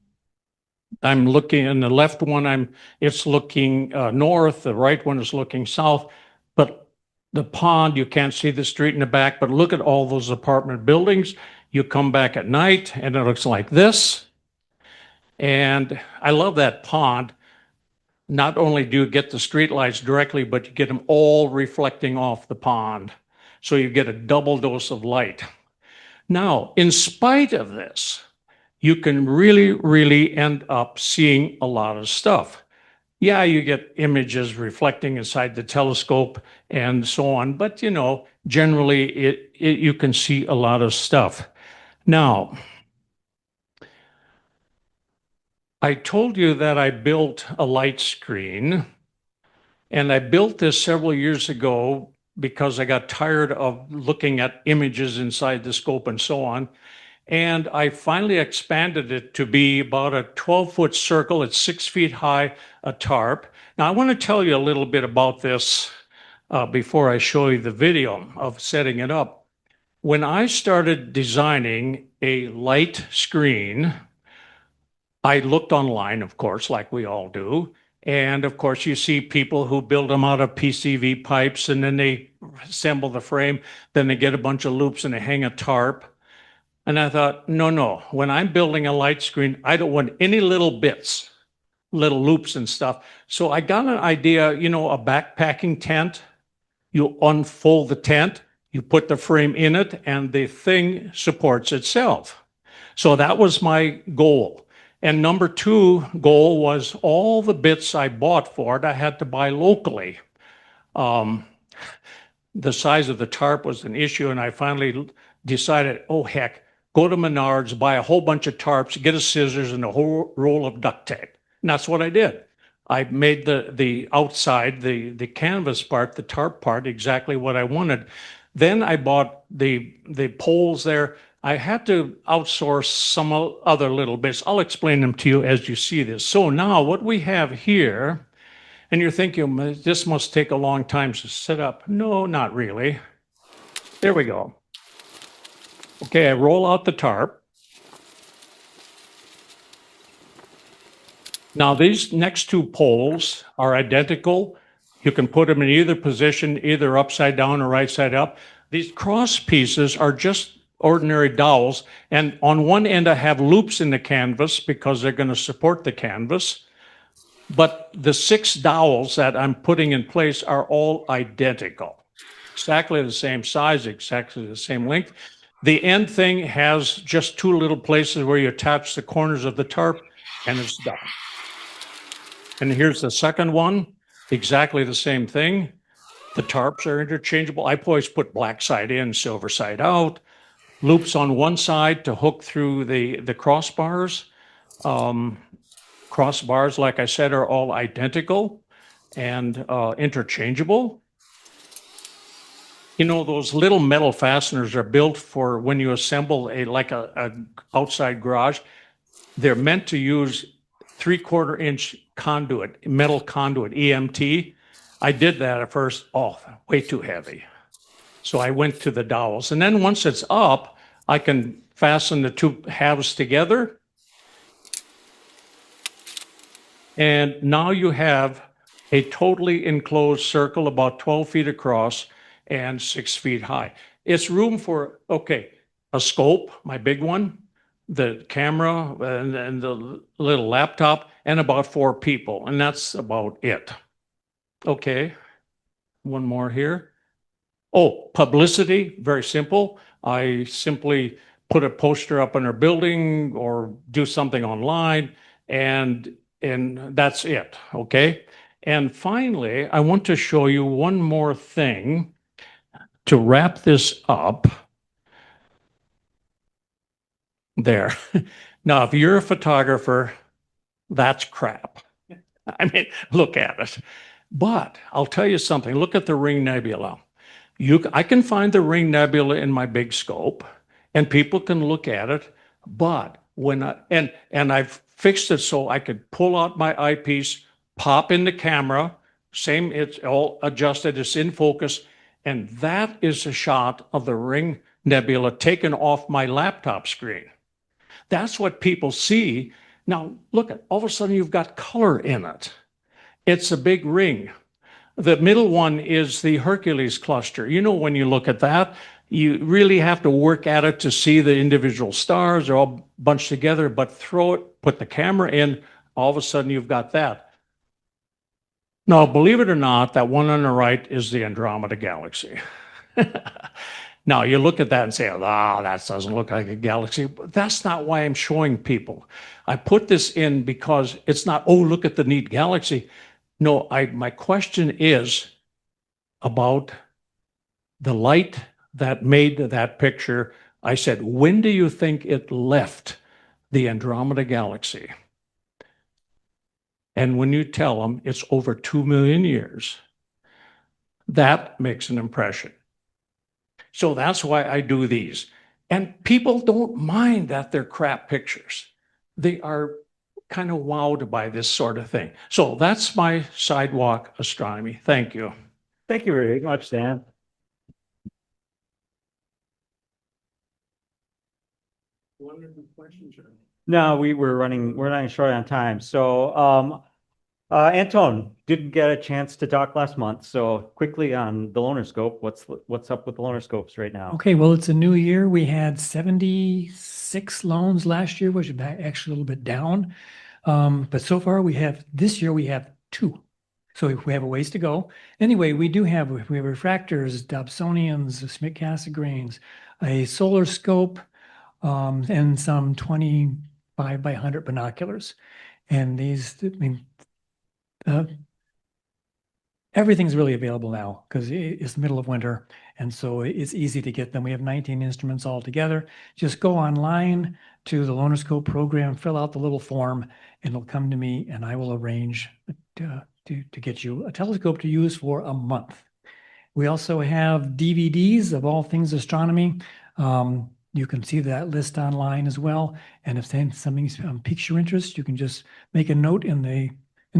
I'm looking in the left one, it's looking north. The right one is looking south. But the pond, you can't see the street in the back, but look at all those apartment buildings. You come back at night and it looks like this. And I love that pond. Not only do you get the street lights directly, but you get them all reflecting off the pond. So you get a double dose of light. Now, in spite of this, you can really, really end up seeing a lot of stuff. Yeah, you get images reflecting inside the telescope and so on, but you know, generally you can see a lot of stuff. Now, I told you that I built a light screen, and I built this several years ago because I got tired of looking at images inside the scope and so on. And I finally expanded it to be about a 12-foot circle. It's 6 feet high, a tarp. Now, I want to tell you a little bit about this before I show you the video of setting it up. When I started designing a light screen, I looked online, of course, like we all do. And of course, you see people who build them out of PCV pipes, and then they assemble the frame, then they get a bunch of loops and they hang a tarp. And I thought, no, when I'm building a light screen, I don't want any little bits, little loops and stuff. So I got an idea, you know, a backpacking tent. You unfold the tent, you put the frame in it, and the thing supports itself. So that was my goal. And number 2 goal was all the bits I bought for it, I had to buy locally. The size of the tarp was an issue, and I finally decided, oh, heck, go to Menards, buy a whole bunch of tarps, get a scissors and a whole roll of duct tape. And that's what I did. I made the outside, the canvas part, the tarp part, exactly what I wanted. Then I bought the poles there. I had to outsource some other little bits. I'll explain them to you as you see this. So now what we have here, and you're thinking, this must take a long time to set up. No, not really. There we go. Okay, I roll out the tarp. Now these next 2 poles are identical. You can put them in either position, either upside down or right side up. These cross pieces are just ordinary dowels, and on one end I have loops in the canvas because they're going to support the canvas. But the 6 dowels that I'm putting in place are all identical. Exactly the same size, exactly the same length. The end thing has just 2 little places where you attach the corners of the tarp, and it's done. And here's the second one, exactly the same thing. The tarps are interchangeable. I always put black side in, silver side out. Loops on one side to hook through the crossbars. Crossbars, like I said, are all identical and interchangeable. You know, those little metal fasteners are built for when you assemble a outside garage. They're meant to use 3/4 inch conduit, metal conduit, EMT. I did that at first. Oh, way too heavy. So I went to the dowels. And then once it's up, I can fasten the 2 halves together. And now you have a totally enclosed circle about 12 feet across and 6 feet high. It's room for, okay, a scope, my big one, the camera and the little laptop, and about 4 people. And that's about it. Okay, one more here. Oh, publicity, very simple. I simply put a poster up in our building or do something online, and that's it, okay? And finally, I want to show you one more thing to wrap this up. There. Now, if you're a photographer, that's crap. I mean, look at it. But I'll tell you something. Look at the Ring Nebula. I can find the Ring Nebula in my big scope, and people can look at it. But when I've fixed it so I could pull out my eyepiece, pop in the camera, same, it's all adjusted, it's in focus, and that is a shot of the Ring Nebula taken off my laptop screen. That's what people see. Now, look at, all of a sudden you've got color in it. It's a big ring. The middle one is the Hercules cluster. You know, when you look at that, you really have to work at it to see the individual stars. They're all bunched together, but throw it, put the camera in, all of a sudden you've got that. Now, believe it or not, that one on the right is the Andromeda Galaxy. Now you look at that and say, "Ah, that doesn't look like a galaxy." But that's not why I'm showing people. I put this in because it's not, "Oh, look at the neat galaxy." No, my question is about the light that made that picture. I said, when do you think it left the Andromeda galaxy? And when you tell them it's over 2 million years, that makes an impression. So that's why I do these. And people don't mind that they're crap pictures. They are kind of wowed by this sort of thing. So that's my sidewalk astronomy. Thank you. Thank you very much, Dan. No, we're running short on time. So, Anton didn't get a chance to talk last month. So quickly on the loaner scope, what's up with the loaner scopes right now? Okay, well, it's a new year. We had 76 loans last year, which is actually a little bit down. But so far this year we have 2. So we have a ways to go. Anyway, we have refractors, Dobsonians, Schmidt-Cassegrains, a solar scope, and some 25 by 100 binoculars. And these, I mean, everything's really available now because it's the middle of winter. And so it's easy to get them. We have 19 instruments all together. Just go online to the Loaner Scope program, fill out the little form, and it'll come to me and I will arrange to get you a telescope to use for a month. We also have DVDs of all things astronomy. You can see that list online as well. And if something piques your interest, you can just make a note in the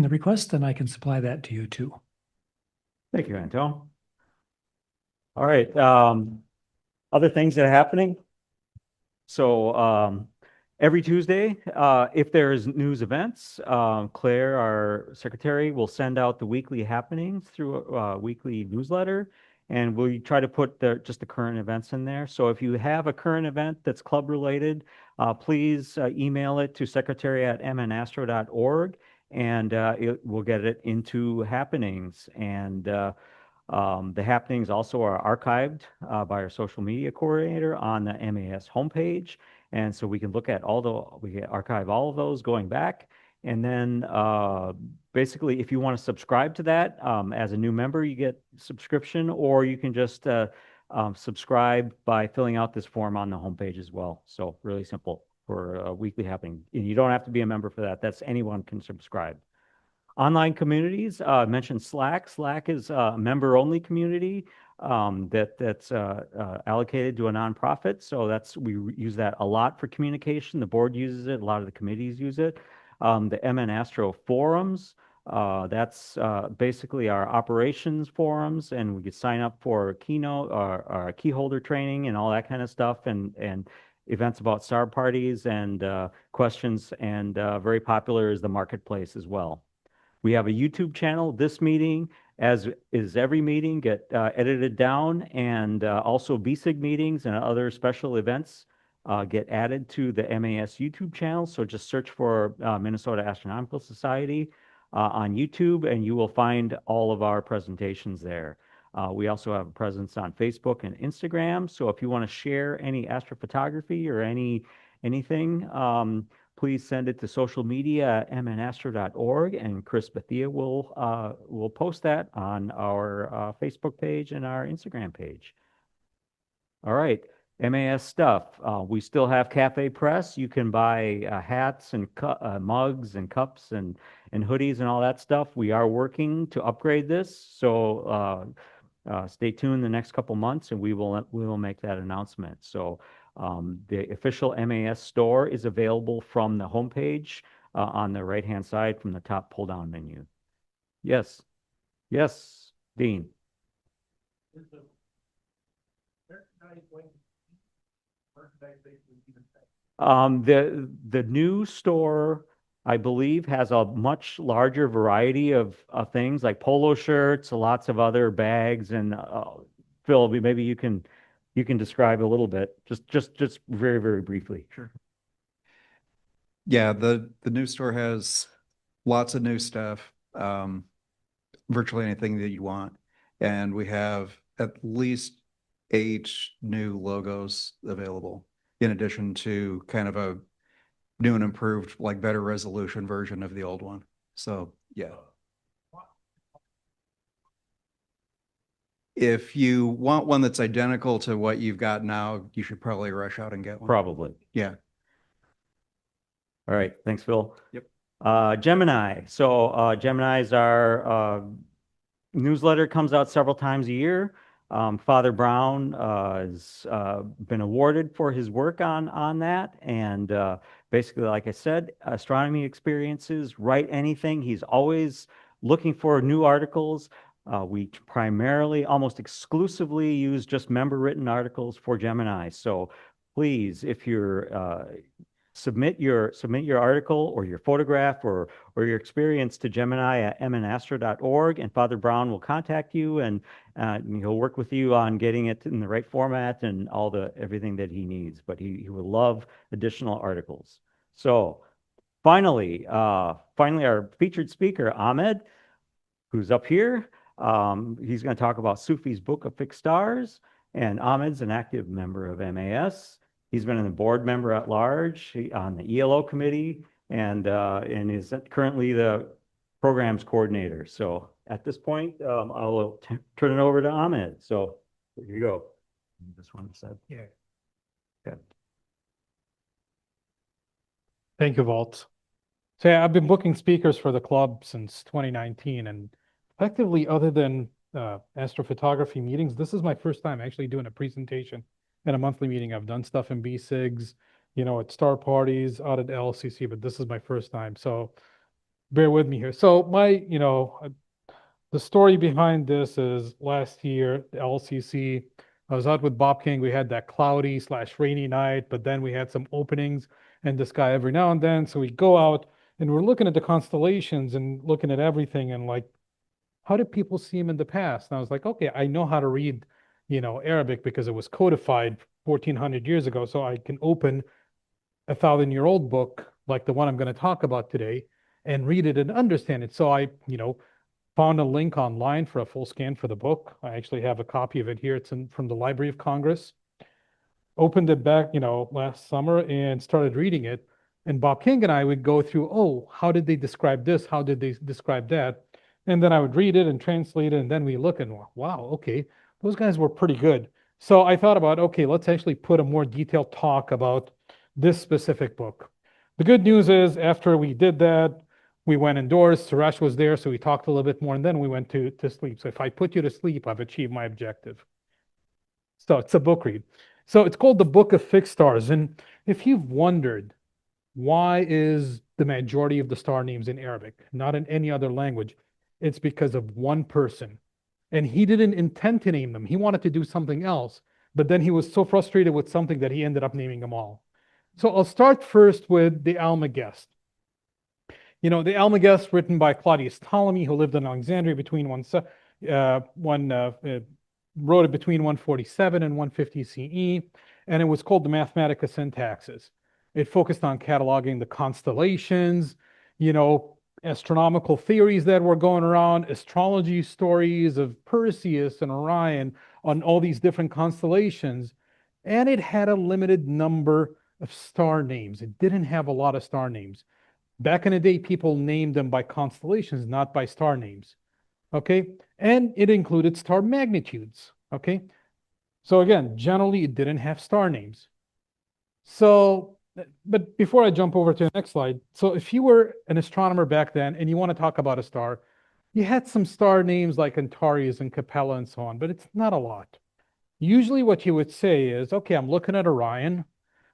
request and I can supply that to you too. Thank you, Anton. All right. Other things that are happening. So every Tuesday, if there's news events, Claire, our secretary, will send out the weekly happenings through a weekly newsletter, and we try to put just the current events in there. So if you have a current event that's club related, please email it to secretary@mnastro.org, and we'll get it into happenings. And the happenings also are archived by our social media coordinator on the MAS homepage. And so we can look at we can archive all of those going back. And then basically, if you want to subscribe to that as a new member, you get subscription, or you can just subscribe by filling out this form on the homepage as well. So really simple for a weekly happening. And you don't have to be a member for that. Anyone can subscribe. Online communities, mentioned Slack. Slack is a member-only community that's allocated to a nonprofit. So we use that a lot for communication. The board uses it. A lot of the committees use it. The MN Astro forums, that's basically our operations forums, and we can sign up for keynote or key holder training and all that kind of stuff, and events about star parties and questions. And very popular is the marketplace as well. We have a YouTube channel. This meeting, as is every meeting, get edited down, and also BSIG meetings and other special events get added to the MAS YouTube channel. So just search for Minnesota Astronomical Society on YouTube, and you will find all of our presentations there. We also have a presence on Facebook and Instagram. So if you want to share any astrophotography or anything, please send it to social media at mnastro.org, and Chris Bethia will post that on our Facebook page and our Instagram page. All right, MAS stuff. We still have Cafe Press. You can buy hats and mugs and cups and hoodies and all that stuff. We are working to upgrade this, so stay tuned the next couple months, and we will make that announcement. So. The official MAS store is available from the homepage on the right-hand side from the top pull-down menu. Yes. Yes, Dean. The new store, I believe, has a much larger variety of things like polo shirts, lots of other bags, and Phil, maybe you can describe a little bit, just very, very briefly. Sure. Yeah, the new store has lots of new stuff, virtually anything that you want. And we have at least 8 new logos available, in addition to kind of a new and improved, like better resolution version of the old one. So, yeah. If you want one that's identical to what you've got now, you should probably rush out and get one. Probably. Yeah. All right. Thanks, Phil. Yep. Gemini. So Gemini's our newsletter comes out several times a year. Father Brown has been awarded for his work on that. And basically, like I said, astronomy experiences, write anything. He's always looking for new articles. We primarily, almost exclusively use just member-written articles for Gemini. So please, if you're submit your article or your photograph or your experience to Gemini at mnastro.org, and Father Brown will contact you, and he'll work with you on getting it in the right format and everything that he needs. But he will love additional articles. So finally, our featured speaker, Ahmed, who's up here. He's going to talk about Sufi's Book of Fixed Stars, and Ahmed's an active member of MAS. He's been a board member at large on the ELO committee, and is currently the programs coordinator. So at this point, I'll turn it over to Ahmed. So here you go. This one said. Yeah. Good. Thank you, Walt. So yeah, I've been booking speakers for the club since 2019, and effectively, other than astrophotography meetings, this is my first time actually doing a presentation at a monthly meeting. I've done stuff in BSIGs, at star parties, out at LCC, but this is my first time. So bear with me here. So the story behind this is last year, the LCC, I was out with Bob King. We had that cloudy/rainy night, but then we had some openings in the sky every now and then. So we go out and we're looking at the constellations and looking at everything, and like, how did people see him in the past? And I was like, okay, I know how to read, Arabic because it was codified 1400 years ago. So I can open a 1,000-year-old book like the one I'm going to talk about today and read it and understand it. So I, found a link online for a full scan for the book. I actually have a copy of it here. It's from the Library of Congress. Opened it back, last summer and started reading it. And Bob King and I would go through, oh, how did they describe this? How did they describe that? And then I would read it and translate it, and then we look and wow, okay, those guys were pretty good. So I thought about, okay, let's actually put a more detailed talk about this specific book. The good news is after we did that, we went indoors, Suresh was there, so we talked a little bit more, and then we went to sleep. So if I put you to sleep, I've achieved my objective. So it's a book read. So it's called the Book of Fixed Stars. And if you've wondered, why is the majority of the star names in Arabic, not in any other language? It's because of one person. And he didn't intend to name them. He wanted to do something else. But then he was so frustrated with something that he ended up naming them all. So I'll start first with the Almagest. The Almagest, written by Claudius Ptolemy, who lived in Alexandria wrote it between 147 and 150 CE. And it was called the Mathematica Syntaxis. It focused on cataloging the constellations, astronomical theories that were going around, astrology stories of Perseus and Orion on all these different constellations. And it had a limited number of star names. It didn't have a lot of star names. Back in the day, people named them by constellations, not by star names. Okay. And it included star magnitudes. Okay. So again, generally it didn't have star names. So but before I jump over to the next slide, so if you were an astronomer back then and you want to talk about a star, you had some star names like Antares and Capella and so on, but it's not a lot. Usually what you would say is, okay, I'm looking at Orion.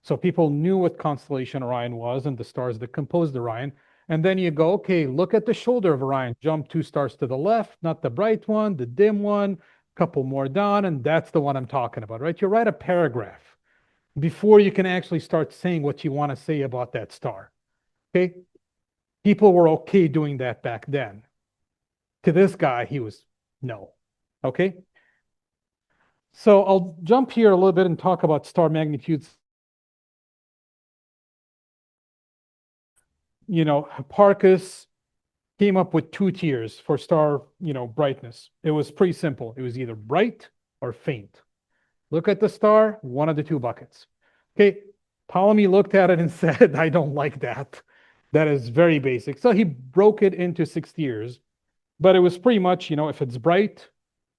So people knew what constellation Orion was and the stars that composed Orion. And then you go, okay, look at the shoulder of Orion, jump 2 stars to the left, not the bright one, the dim one, a couple more down, and that's the one I'm talking about, right? You write a paragraph before you can actually start saying what you want to say about that star. Okay? People were okay doing that back then. To this guy, he was no. Okay? So I'll jump here a little bit and talk about star magnitudes. Hipparchus came up with 2 tiers for star, brightness. It was pretty simple. It was either bright or faint. Look at the star, one of the two buckets. Okay, Ptolemy looked at it and said, I don't like that. That is very basic. So he broke it into 6 tiers, but it was pretty much, if it's bright,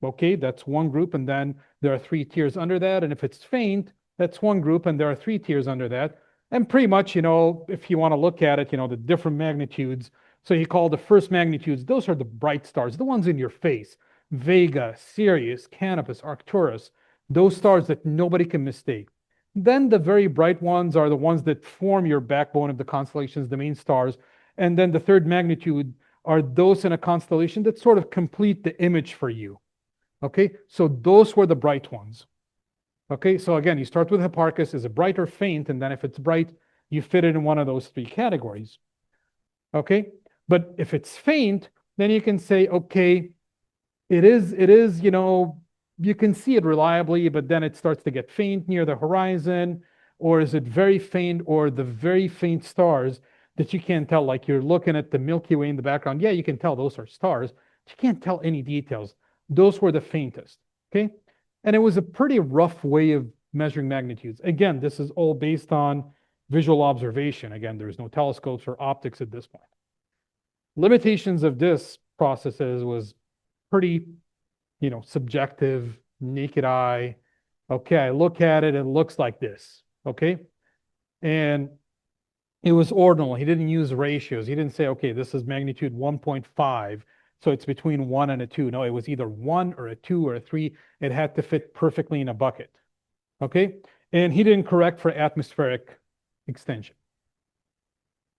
okay, that's one group, and then there are 3 tiers under that. And if it's faint, that's one group, and there are 3 tiers under that. And pretty much, if you want to look at it, the different magnitudes. So he called the first magnitudes, those are the bright stars, the ones in your face. Vega, Sirius, Canopus, Arcturus, those stars that nobody can mistake. Then the very bright ones are the ones that form your backbone of the constellations, the main stars. And then the third magnitude are those in a constellation that sort of complete the image for you. Okay, so those were the bright ones. Okay, so again, you start with Hipparchus, is it bright or faint? And then if it's bright, you fit it in one of those 3 categories. Okay, but if it's faint, then you can say, okay, it is, you can see it reliably, but then it starts to get faint near the horizon, or is it very faint, or the very faint stars that you can't tell, like you're looking at the Milky Way in the background. Yeah, you can tell those are stars, but you can't tell any details. Those were the faintest, okay? And it was a pretty rough way of measuring magnitudes. Again, this is all based on visual observation. Again, there's no telescopes or optics at this point. Limitations of this processes was pretty, subjective, naked eye. Okay, I look at it, it looks like this, okay? And it was ordinal. He didn't use ratios. He didn't say, okay, this is magnitude 1.5, so it's between 1 and a 2. No, it was either 1 or a 2 or a 3. It had to fit perfectly in a bucket, okay? And he didn't correct for atmospheric extension.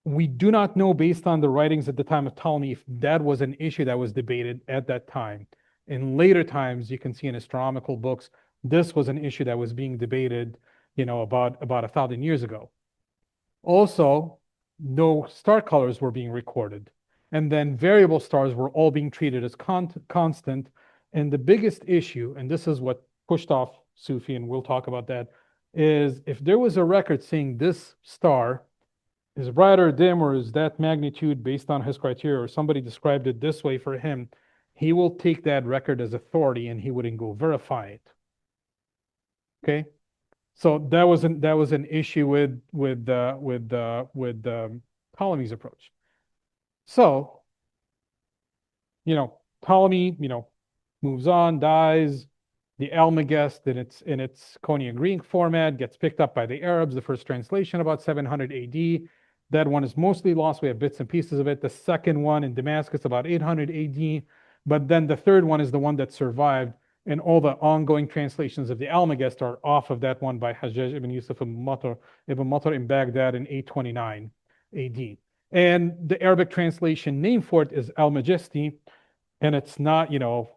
We do not know, based on the writings at the time of Ptolemy, if that was an issue that was debated at that time. In later times, you can see in astronomical books, this was an issue that was being debated, about 1,000 years ago. Also, no star colors were being recorded. And then variable stars were all being treated as constant. And the biggest issue, and this is what pushed off Sufi, and we'll talk about that, is if there was a record saying this star is bright or dim, or is that magnitude based on his criteria, or somebody described it this way for him, he will take that record as authority and he wouldn't go verify it. Okay, so that was an issue with Ptolemy's approach. So, Ptolemy, moves on, dies. The Almagest in its Koine Greek format gets picked up by the Arabs. The first translation about 700 AD. That one is mostly lost. We have bits and pieces of it. The second one in Damascus about 800 AD. But then the third one is the one that survived, and all the ongoing translations of the Almagest are off of that one by Hajjaj ibn Yusuf ibn Matar in Baghdad in 829 AD. And the Arabic translation name for it is Al-Majesti, and it's not,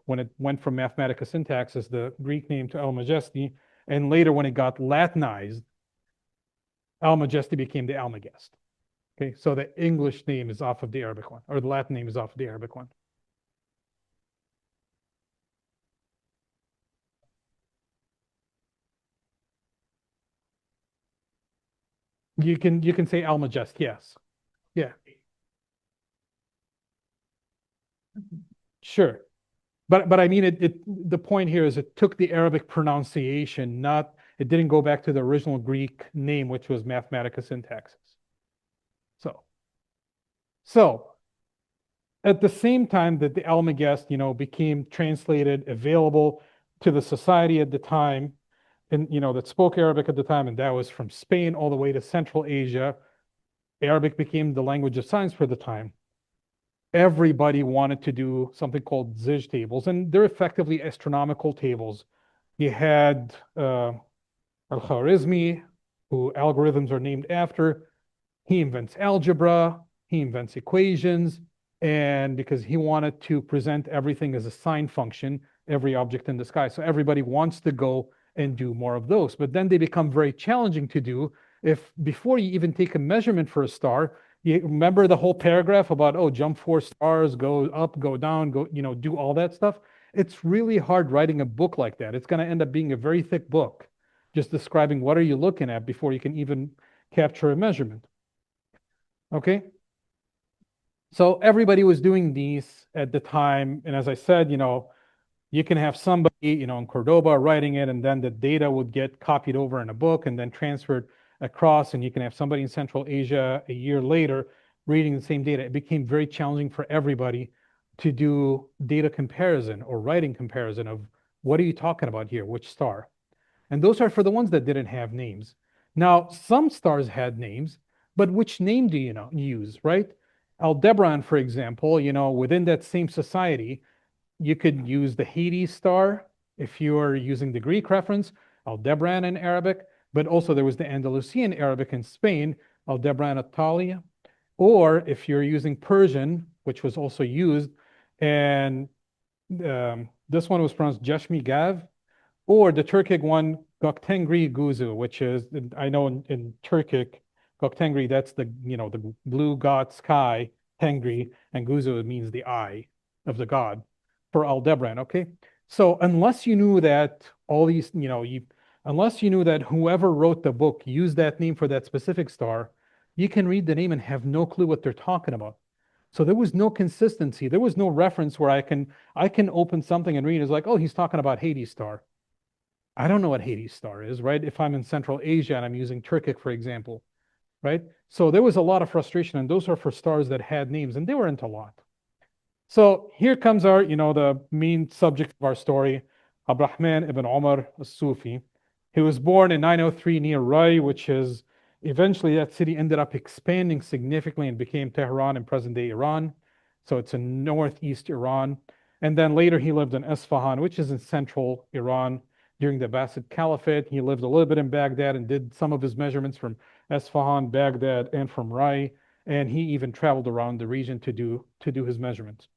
when it went from Mathematica Syntaxis, the Greek name to Al-Majesti, and later when it got Latinized, Al-Majesti became the Almagest. Okay, so the English name is off of the Arabic one, or the Latin name is off of the Arabic one. You can say Almagest, yes. Yeah. Sure. But I mean, the point here is it took the Arabic pronunciation, it didn't go back to the original Greek name, which was Mathematica Syntaxis. So at the same time that the Almagest, became translated, available to the society at the time, and that spoke Arabic at the time, and that was from Spain all the way to Central Asia. Arabic became the language of science for the time. Everybody wanted to do something called Zij tables, and they're effectively astronomical tables. You had al-Khwarizmi, who algorithms are named after. He invents algebra, he invents equations, and because he wanted to present everything as a sine function, every object in the sky. So everybody wants to go and do more of those. But then they become very challenging to do if before you even take a measurement for a star, you remember the whole paragraph about, oh, jump 4 stars, go up, go down, go, do all that stuff. It's really hard writing a book like that. It's going to end up being a very thick book, just describing what are you looking at before you can even capture a measurement. Okay. So everybody was doing these at the time. And as I said, You can have somebody, in Cordoba writing it, and then the data would get copied over in a book and then transferred across, and you can have somebody in Central Asia a year later reading the same data. It became very challenging for everybody to do data comparison or writing comparison of what are you talking about here, which star? And those are for the ones that didn't have names. Now, some stars had names, but which name do you use, right? Aldebaran, for example, within that same society, you could use the Hades star if you are using the Greek reference, Aldebaran in Arabic, but also there was the Andalusian Arabic in Spain, Aldebaran Italia. Or if you're using Persian, which was also used, and this one was pronounced Jeshmi Gav, or the Turkic one, Göktengri Guzu, which is, I know in Turkic, Göktengri, that's the blue god sky, Tengri, and Guzu means the eye of the god for Aldebaran, okay? So unless you knew that all these, unless you knew that whoever wrote the book used that name for that specific star, you can read the name and have no clue what they're talking about. So there was no consistency. There was no reference where I can open something and read. It's like, oh, he's talking about Hades star. I don't know what Hades star is, right? If I'm in Central Asia and I'm using Turkic, for example, right? So there was a lot of frustration, and those are for stars that had names, and they were into a lot. So here comes our, the main subject of our story, Abdurrahman ibn Umar al-Sufi. He was born in 903 near Rai, which is eventually that city ended up expanding significantly and became Tehran in present-day Iran. So it's in northeast Iran. And then later he lived in Isfahan, which is in central Iran during the Abbasid Caliphate. He lived a little bit in Baghdad and did some of his measurements from Isfahan, Baghdad, and from Rai. And he even traveled around the region to do his measurements.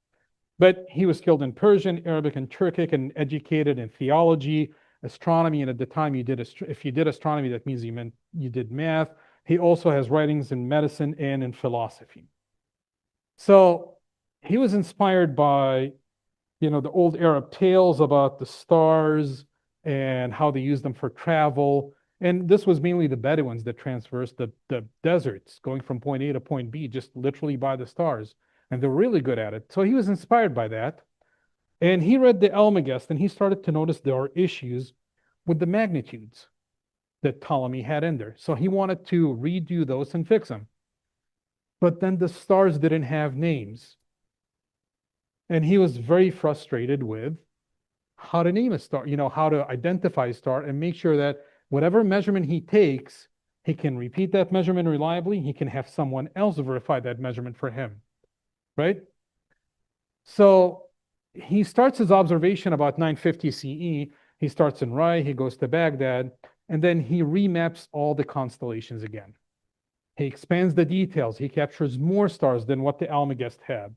But he was skilled in Persian, Arabic, and Turkic, and educated in theology, astronomy, and at the time if you did astronomy, that means you did math. He also has writings in medicine and in philosophy. So he was inspired by, the old Arab tales about the stars and how they used them for travel. And this was mainly the Bedouins that traversed the deserts, going from point A to point B, just literally by the stars. And they're really good at it. So he was inspired by that. And he read the Almagest, and he started to notice there are issues with the magnitudes that Ptolemy had in there. So he wanted to redo those and fix them. But then the stars didn't have names. And he was very frustrated with how to name a star, how to identify a star and make sure that whatever measurement he takes, he can repeat that measurement reliably. He can have someone else verify that measurement for him, right? So he starts his observation about 950 CE. He starts in Rai, he goes to Baghdad, and then he remaps all the constellations again. He expands the details. He captures more stars than what the Almagest had.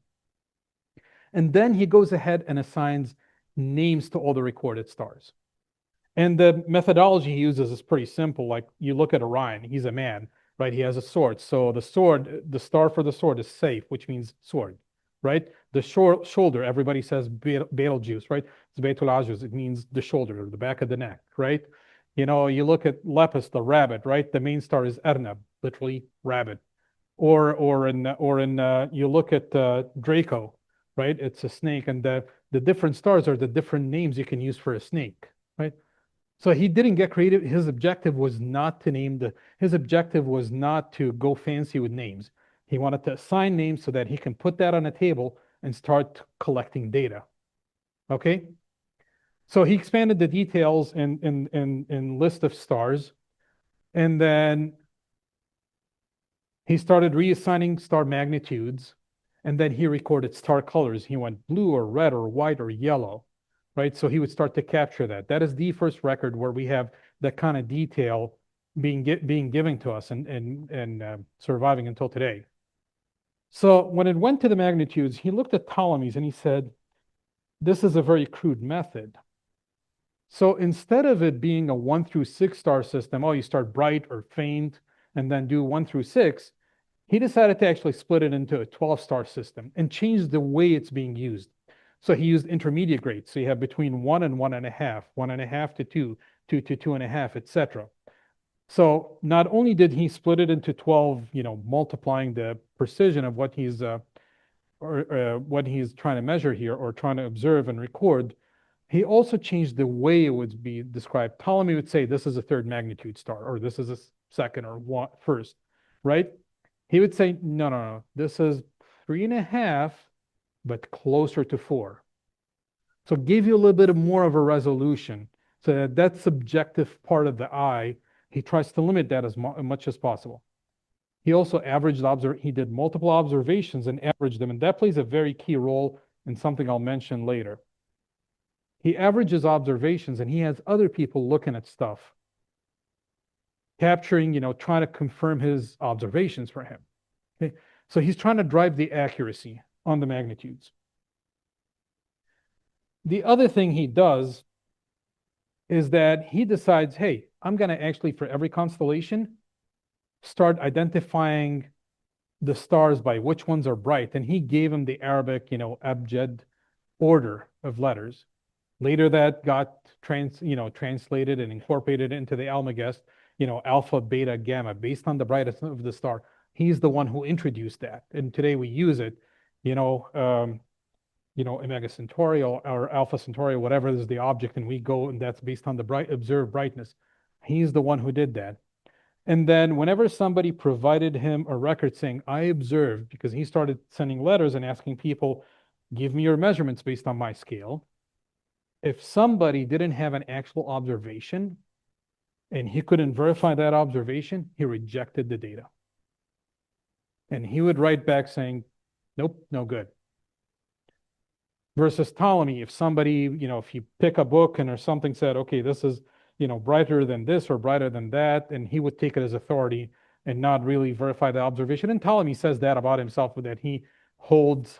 And then he goes ahead and assigns names to all the recorded stars. And the methodology he uses is pretty simple. Like you look at Orion, he's a man, right? He has a sword. So the star for the sword is Saif, which means sword, right? The shoulder, everybody says Betelgeuse, right? It's Beitul Ajuz, it means the shoulder or the back of the neck, right? You look at Lepus, the rabbit, right? The main star is Erneb, literally rabbit. Or you look at Draco, right? It's a snake, and the different stars are the different names you can use for a snake, right? So he didn't get creative. His objective was not to his objective was not to go fancy with names. He wanted to assign names so that he can put that on a table and start collecting data. Okay? So he expanded the details in list of stars. And then he started reassigning star magnitudes. And then he recorded star colors. He went blue or red or white or yellow, right? So he would start to capture that. That is the first record where we have that kind of detail being given to us and surviving until today. So when it went to the magnitudes, he looked at Ptolemy's and he said, this is a very crude method. So instead of it being a 1 through 6 star system, you start bright or faint and then do 1 through 6, he decided to actually split it into a 12-star system and change the way it's being used. So he used intermediate grades. So you have between 1 and 1.5, 1.5 to 2, 2 to 2.5, etc. So not only did he split it into 12, multiplying the precision of what he's trying to measure here or trying to observe and record, He also changed the way it would be described. Ptolemy would say this is a third magnitude star, or this is a second or first, right? He would say, no, no, no, this is 3.5, but closer to 4. So give you a little bit more of a resolution so that that subjective part of the eye, he tries to limit that as much as possible. He also he did multiple observations and averaged them, and that plays a very key role in something I'll mention later. He averages observations and he has other people looking at stuff, capturing, trying to confirm his observations for him. Okay? So he's trying to drive the accuracy on the magnitudes. The other thing he does is that he decides, hey, I'm going to actually, for every constellation, start identifying the stars by which ones are bright. And he gave him the Arabic, abjad order of letters. Later that got translated and incorporated into the Almagest, alpha, beta, gamma, based on the brightness of the star. He's the one who introduced that. And today we use it, Omega Centauri or Alpha Centauri, whatever is the object, and we go, and that's based on the observed brightness. He's the one who did that. And then whenever somebody provided him a record saying, I observed, because he started sending letters and asking people, give me your measurements based on my scale. If somebody didn't have an actual observation and he couldn't verify that observation, he rejected the data. And he would write back saying, nope, no good. Versus Ptolemy, if somebody, if you pick a book and or something said, okay, this is, brighter than this or brighter than that, and he would take it as authority and not really verify the observation. And Ptolemy says that about himself, that he holds,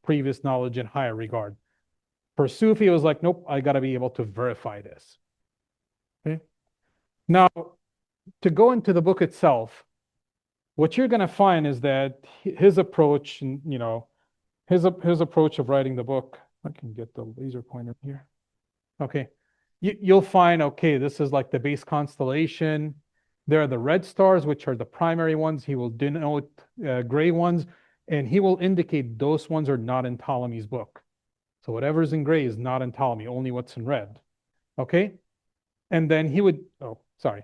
previous knowledge in higher regard. For Sufi, it was like, nope, I got to be able to verify this. Okay. Now, to go into the book itself, what you're going to find is that his approach, and his approach of writing the book. I can get the laser pointer here. Okay, you'll find, okay, this is like the base constellation. There are the red stars, which are the primary ones. He will denote gray ones, and he will indicate those ones are not in Ptolemy's book. So whatever's in gray is not in Ptolemy, only what's in red. Okay? And then he would, oh, sorry.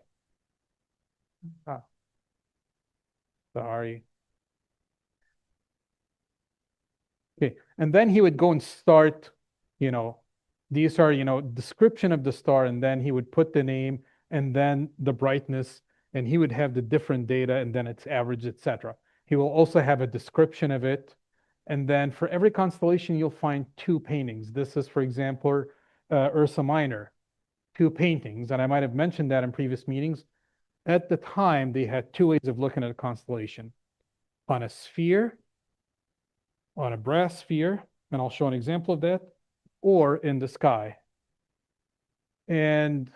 Sorry. Okay, and then he would go and start, these are, description of the star, and then he would put the name and then the brightness, and he would have the different data and then its average, etc. He will also have a description of it. And then for every constellation, you'll find 2 paintings. This is, for example, Ursa Minor, 2 paintings. And I might have mentioned that in previous meetings. At the time, they had 2 ways of looking at a constellation. On a sphere, on a brass sphere, and I'll show an example of that, or in the sky. And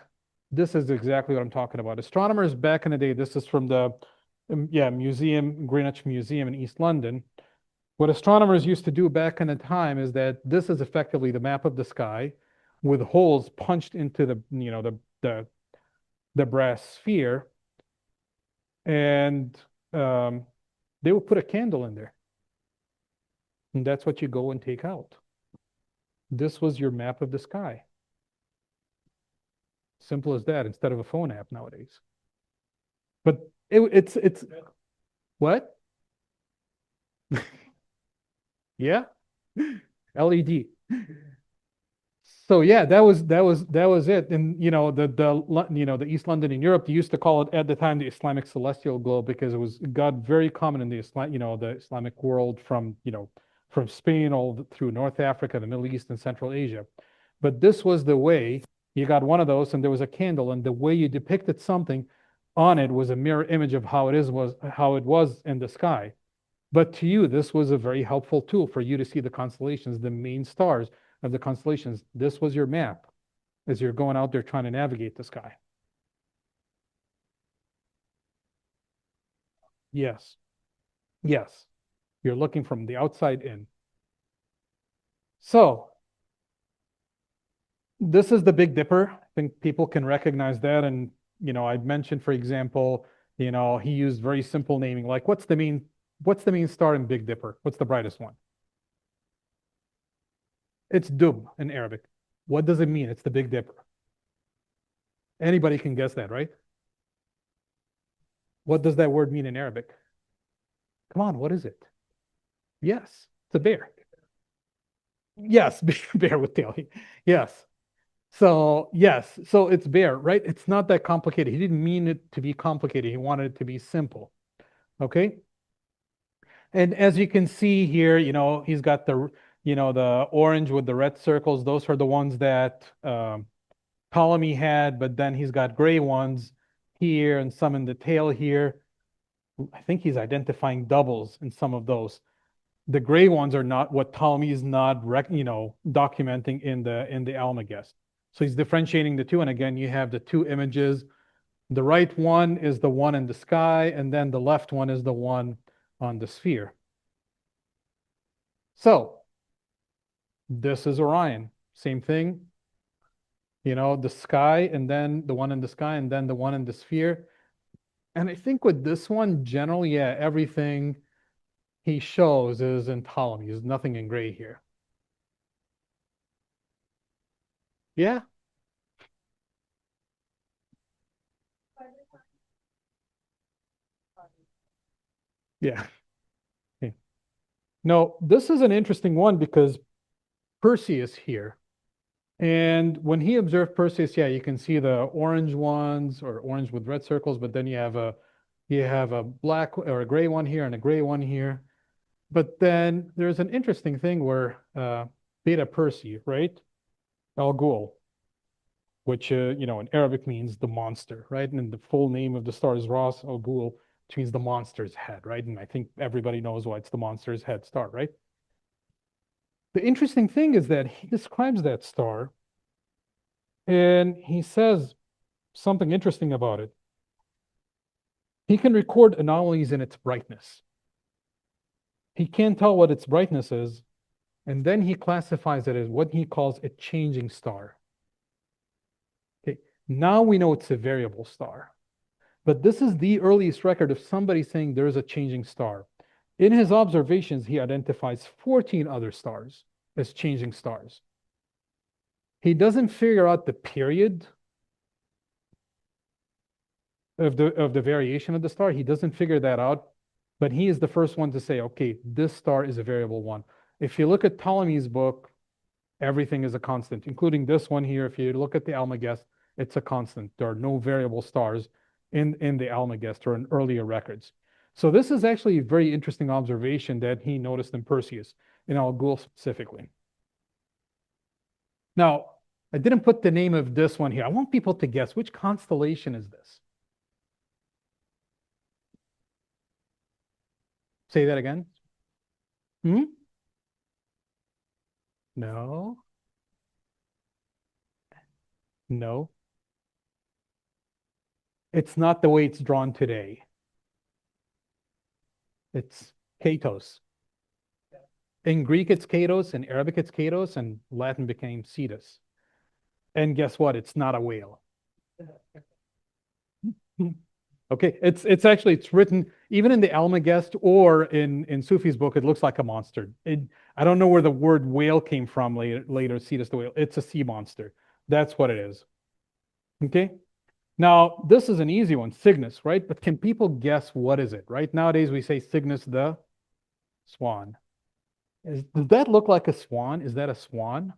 this is exactly what I'm talking about. Astronomers back in the day, this is from the Greenwich Museum in East London. What astronomers used to do back in the time is that this is effectively the map of the sky with holes punched into the brass sphere, and they would put a candle in there. And that's what you go and take out. This was your map of the sky. Simple as that, instead of a phone app nowadays. But it's what? Yeah, LED. So yeah, that was it. And the East London in Europe, they used to call it at the time the Islamic celestial globe, because it got very common in the Islamic world from Spain all through North Africa, the Middle East, and Central Asia. But this was the way you got one of those, and there was a candle, and the way you depicted something on it was a mirror image of how it was in the sky. But to you, this was a very helpful tool for you to see the constellations, the main stars of the constellations. This was your map as you're going out there trying to navigate the sky. Yes. Yes. You're looking from the outside in. So this is the Big Dipper. I think people can recognize that. And, I've mentioned, for example, he used very simple naming, like what's the main star in Big Dipper? What's the brightest one? It's Dub in Arabic. What does it mean? It's the Big Dipper. Anybody can guess that, right? What does that word mean in Arabic? Come on, what is it? Yes, it's a bear. Yes, bear with tail. Yes. So yes, so it's bear, right? It's not that complicated. He didn't mean it to be complicated. He wanted it to be simple. Okay. And as you can see here, he's got the orange with the red circles. Those are the ones that Ptolemy had, but then he's got gray ones here and some in the tail here. I think he's identifying doubles in some of those. The gray ones are not what Ptolemy is not documenting in the Almagest. So he's differentiating the two. And again, you have the two images. The right one is the one in the sky, and then the left one is the one on the sphere. So this is Orion. Same thing. The sky, and then the one in the sky, and then the one in the sphere. And I think with this one, generally, yeah, everything he shows is in Ptolemy. There's nothing in gray here. Yeah. Yeah. Okay. No, this is an interesting one because Perseus here. And when he observed Perseus, yeah, you can see the orange ones or orange with red circles, but then you have a black or a gray one here and a gray one here. But then there's an interesting thing where Beta Persei, right? Al-Ghul, which in Arabic means the monster, right? And the full name of the star is Ras Al-Ghul, which means the monster's head, right? And I think everybody knows why it's the monster's head star, right? The interesting thing is that he describes that star and he says something interesting about it. He can record anomalies in its brightness. He can't tell what its brightness is, and then he classifies it as what he calls a changing star. Okay, now we know it's a variable star. But this is the earliest record of somebody saying there is a changing star. In his observations, he identifies 14 other stars as changing stars. He doesn't figure out the period of the variation of the star. He doesn't figure that out, but he is the first one to say, okay, this star is a variable one. If you look at Ptolemy's book, everything is a constant, including this one here. If you look at the Almagest, it's a constant. There are no variable stars in the Almagest or in earlier records. So this is actually a very interesting observation that he noticed in Perseus, in Al-Ghul specifically. Now, I didn't put the name of this one here. I want people to guess, which constellation is this? Say that again. No. No. It's not the way it's drawn today. It's Katos. In Greek, it's Katos. In Arabic, it's Katos. And Latin became Cetus. And guess what? It's not a whale. Okay, it's actually written even in the Almagest or in Sufi's book. It looks like a monster. I don't know where the word whale came from later. Cetus the whale. It's a sea monster. That's what it is. Okay. Now this is an easy one, Cygnus, right? But can people guess what is it? Right nowadays we say Cygnus the swan. Does that look like a swan? Is that a swan?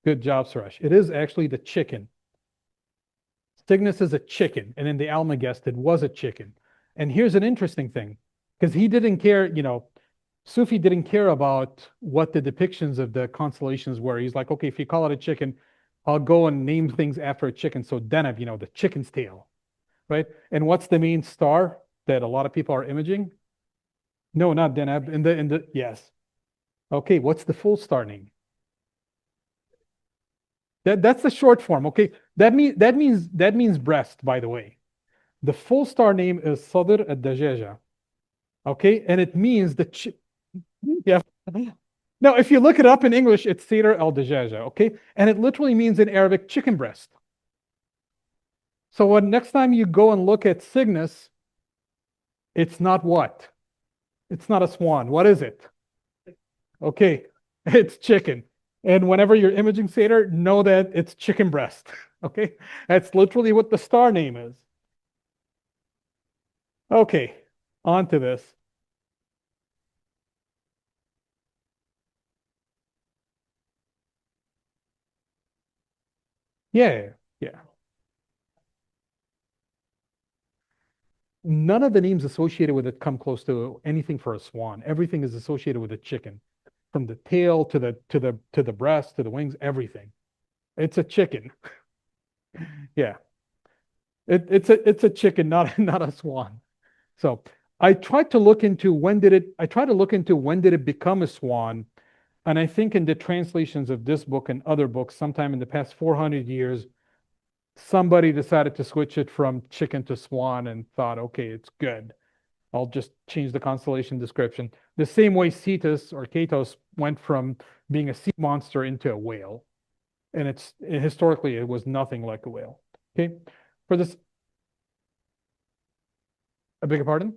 Good job, Suresh. It is actually the chicken. Cygnus is a chicken, and in the Almagest, it was a chicken. And here's an interesting thing, because he didn't care, Sufi didn't care about what the depictions of the constellations were. He's like, okay, if you call it a chicken, I'll go and name things after a chicken. So Deneb, the chicken's tail, right? And what's the main star that a lot of people are imaging? No, not Deneb. Yes. Okay, what's the full star name? That's the short form. Okay, that means breast, by the way. The full star name is Sadr ad-Dajaja. Okay, and it means yeah. Now, if you look it up in English, it's Sadr al-Dajaja. Okay, and it literally means in Arabic chicken breast. So next time you go and look at Cygnus, it's not what? It's not a swan. What is it? Okay, It's chicken. And whenever you're imaging Seder, know that it's chicken breast. Okay, that's literally what the star name is. Okay, on to this. Yeah, yeah. None of the names associated with it come close to anything for a swan. Everything is associated with a chicken, from the tail to the breast to the wings, everything. It's a chicken. Yeah. It's a chicken, not a swan. So I tried to look into when did it become a swan. And I think in the translations of this book and other books, sometime in the past 400 years, somebody decided to switch it from chicken to swan and thought, okay, it's good. I'll just change the constellation description. The same way Cetus or Katos went from being a sea monster into a whale. And historically, it was nothing like a whale. Okay. For this, I beg your pardon?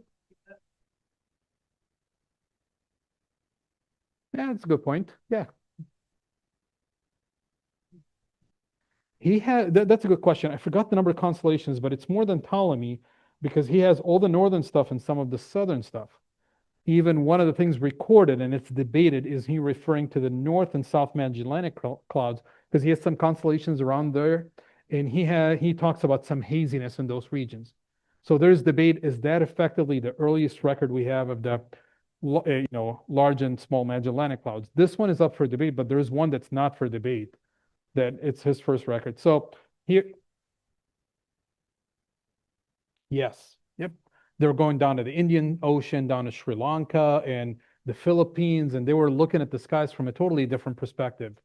Yeah, that's a good point. Yeah. That's a good question. I forgot the number of constellations, but it's more than Ptolemy because he has all the northern stuff and some of the southern stuff. Even one of the things recorded, and it's debated, is he referring to the North and South Magellanic clouds because he has some constellations around there, and he talks about some haziness in those regions. So there's debate, is that effectively the earliest record we have of the large and small Magellanic clouds? This one is up for debate, but there's one that's not for debate, that it's his first record. So here, yes, yep. They were going down to the Indian Ocean, down to Sri Lanka and the Philippines, and they were looking at the skies from a totally different perspective.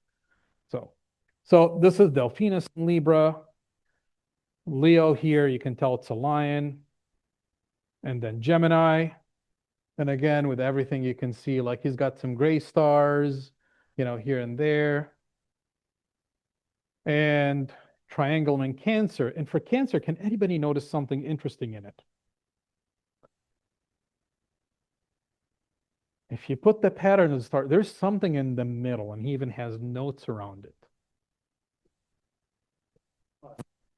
So this is Delphinus in Libra. Leo here, you can tell it's a lion. And then Gemini. And again, with everything you can see, like he's got some gray stars, here and there. And triangle in Cancer. And for Cancer, can anybody notice something interesting in it? If you put the pattern of the star, there's something in the middle, and he even has notes around it.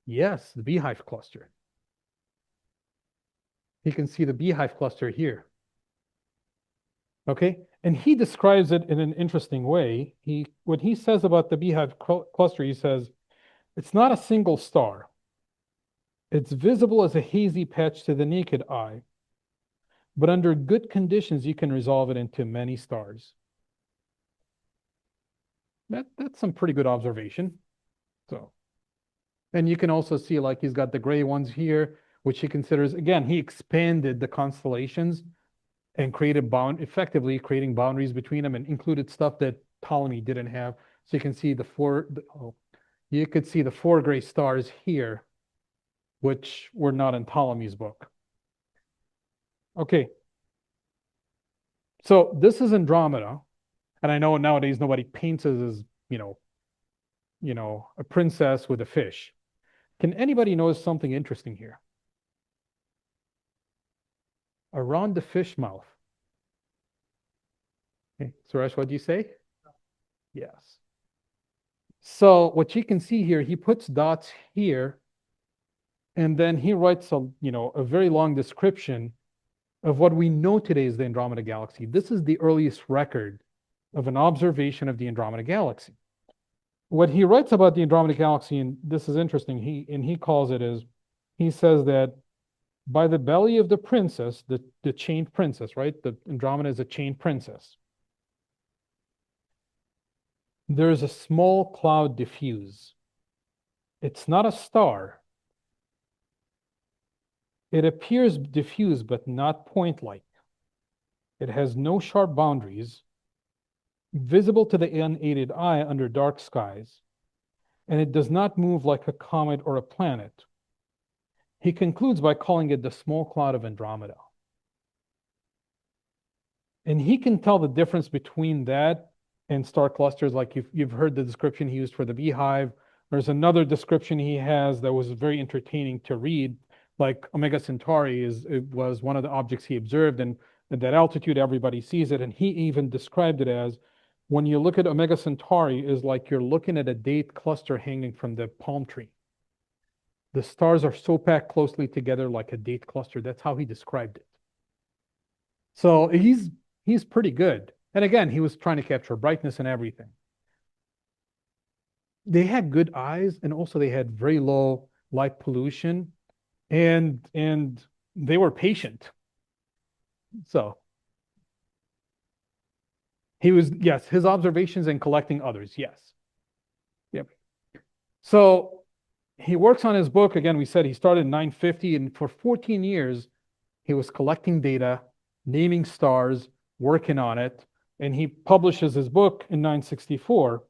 Yes, the beehive cluster. You can see the beehive cluster here. Okay, and he describes it in an interesting way. When he says about the beehive cluster, he says, it's not a single star. It's visible as a hazy patch to the naked eye. But under good conditions, you can resolve it into many stars. That's some pretty good observation. So, and you can also see like he's got the gray ones here, which he considers, again, he expanded the constellations and effectively creating boundaries between them and included stuff that Ptolemy didn't have. So you can see you could see the 4 gray stars here, which were not in Ptolemy's book. Okay. So this is Andromeda. And I know nowadays nobody paints us as, a princess with a fish. Can anybody notice something interesting here? Around the fish mouth. Okay, Suresh, what do you say? Yes. So what you can see here, he puts dots here, and then he writes a very long description of what we know today is the Andromeda Galaxy. This is the earliest record of an observation of the Andromeda Galaxy. What he writes about the Andromeda Galaxy, and this is interesting, he calls it as, he says that by the belly of the princess, the chained princess, right? The Andromeda is a chained princess. There is a small cloud diffuse. It's not a star. It appears diffuse, but not point-like. It has no sharp boundaries, visible to the unaided eye under dark skies, and it does not move like a comet or a planet. He concludes by calling it the small cloud of Andromeda. And he can tell the difference between that and star clusters, like you've heard the description he used for the beehive. There's another description he has that was very entertaining to read, like Omega Centauri was one of the objects he observed, and at that altitude everybody sees it, and he even described it as when you look at Omega Centauri, is like you're looking at a date cluster hanging from the palm tree. The stars are so packed closely together like a date cluster. That's how he described it. So he's pretty good. And again, he was trying to capture brightness and everything. They had good eyes, and also they had very low light pollution, and they were patient. So he was, yes, his observations and collecting others, yes. Yep. So he works on his book. Again, we said he started in 950, and for 14 years, he was collecting data, naming stars, working on it, and he publishes his book in 964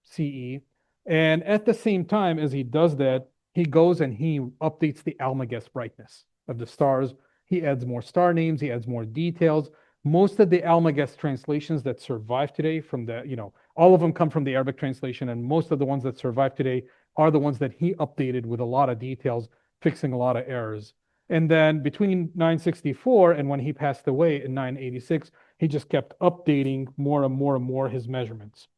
CE. And at the same time as he does that, he goes and he updates the Almagest brightness of the stars. He adds more star names, he adds more details. Most of the Almagest translations that survive today from the, all of them come from the Arabic translation, and most of the ones that survive today are the ones that he updated with a lot of details, fixing a lot of errors. And then between 964 and when he passed away in 986, he just kept updating more and more and more his measurements.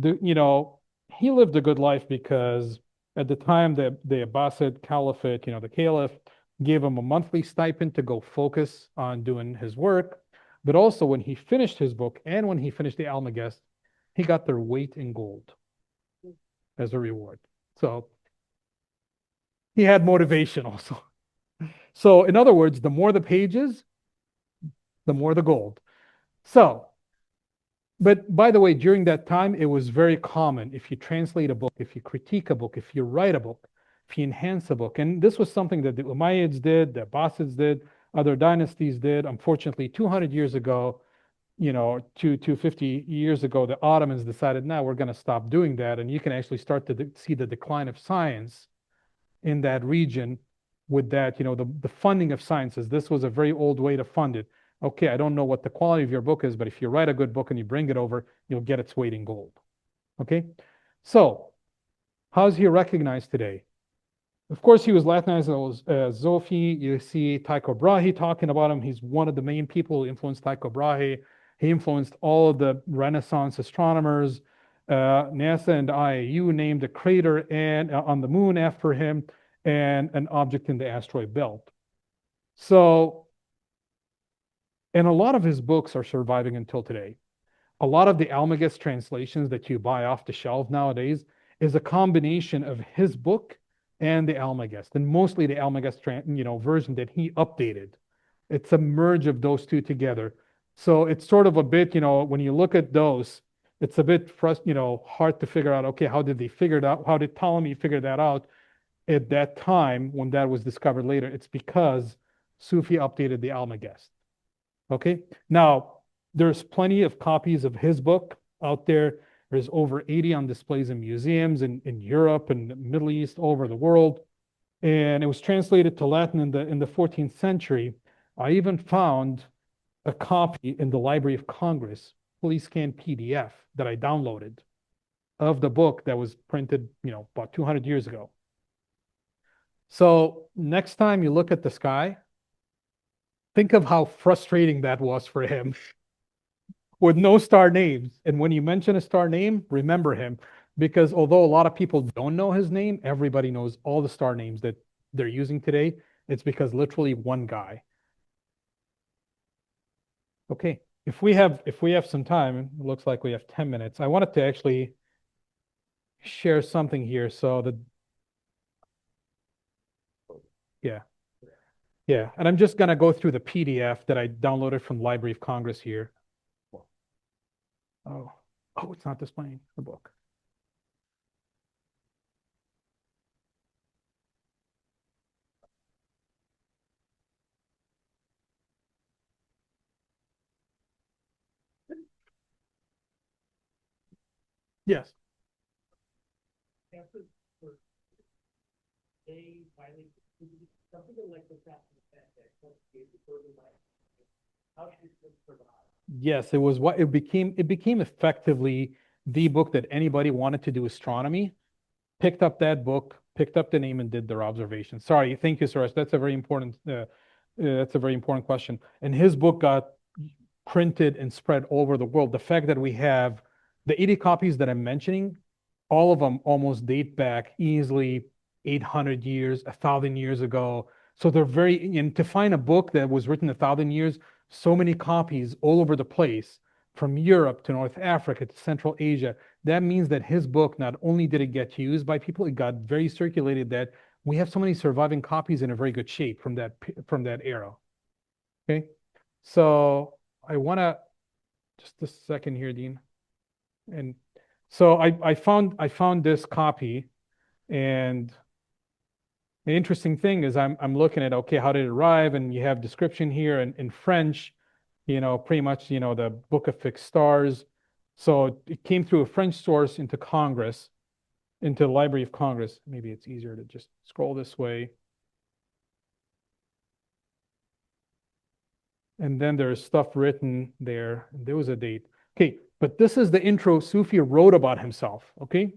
He lived a good life because at the time the Abbasid Caliphate, the Caliph, gave him a monthly stipend to go focus on doing his work. But also when he finished his book and when he finished the Almagest, he got their weight in gold as a reward. So he had motivation also. So in other words, the more the pages, the more the gold. So, but by the way, during that time, it was very common if you translate a book, if you critique a book, if you write a book, if you enhance a book. And this was something that the Umayyads did, the Abbasids did, other dynasties did. Unfortunately, 200 years ago, 250 years ago, the Ottomans decided, now we're going to stop doing that. And you can actually start to see the decline of science in that region with that, the funding of sciences. This was a very old way to fund it. Okay, I don't know what the quality of your book is, but if you write a good book and you bring it over, you'll get its weight in gold. Okay, so how's he recognized today? Of course, he was Latinized as Sufi. You see Tycho Brahe talking about him. He's one of the main people who influenced Tycho Brahe. He influenced all of the Renaissance astronomers. NASA and IAU named a crater on the moon after him and an object in the asteroid belt. So, and a lot of his books are surviving until today. A lot of the Almagest translations that you buy off the shelf nowadays is a combination of his book and the Almagest, and mostly the Almagest version that he updated. It's a merge of those two together. So it's sort of a bit, when you look at those, it's a bit hard to figure out, okay, how did they figure it out? How did Ptolemy figure that out at that time when that was discovered later? It's because Sufi updated the Almagest. Okay, now there's plenty of copies of his book out there. There's over 80 on displays in museums in Europe and the Middle East, all over the world. And it was translated to Latin in the 14th century. I even found a copy in the Library of Congress, fully scanned PDF that I downloaded of the book that was printed, about 200 years ago. So next time you look at the sky, think of how frustrating that was for him with no star names. And when you mention a star name, remember him, because although a lot of people don't know his name, everybody knows all the star names that they're using today. It's because literally one guy. Okay, if we have some time, it looks like we have 10 minutes. I wanted to actually share something here. So yeah, and I'm just gonna go through the PDF that I downloaded from the Library of Congress here. Oh, it's not displaying the book. Yes. Yes, it was what it became effectively the book that anybody wanted to do astronomy picked up that book, picked up the name, and did their observations. Sorry, thank you, Suresh. That's a very important question. And his book got printed and spread all over the world. The fact that we have the 80 copies that I'm mentioning, all of them almost date back easily 800 years, 1,000 years ago. So they're very, and to find a book that was written 1,000 years, so many copies all over the place, from Europe to North Africa to Central Asia, that means that his book, not only did it get used by people, it got very circulated, that we have so many surviving copies in a very good shape from that era. Okay, so I want to, just a second here, Dean. And so I found this copy, and the interesting thing is I'm looking at, okay, how did it arrive? And you have description here in French, pretty much, the Book of Fixed Stars. So it came through a French source into Congress, into the Library of Congress. Maybe it's easier to just scroll this way. And then there's stuff written there. There was a date. Okay, but this is the intro Sufi wrote about himself, okay?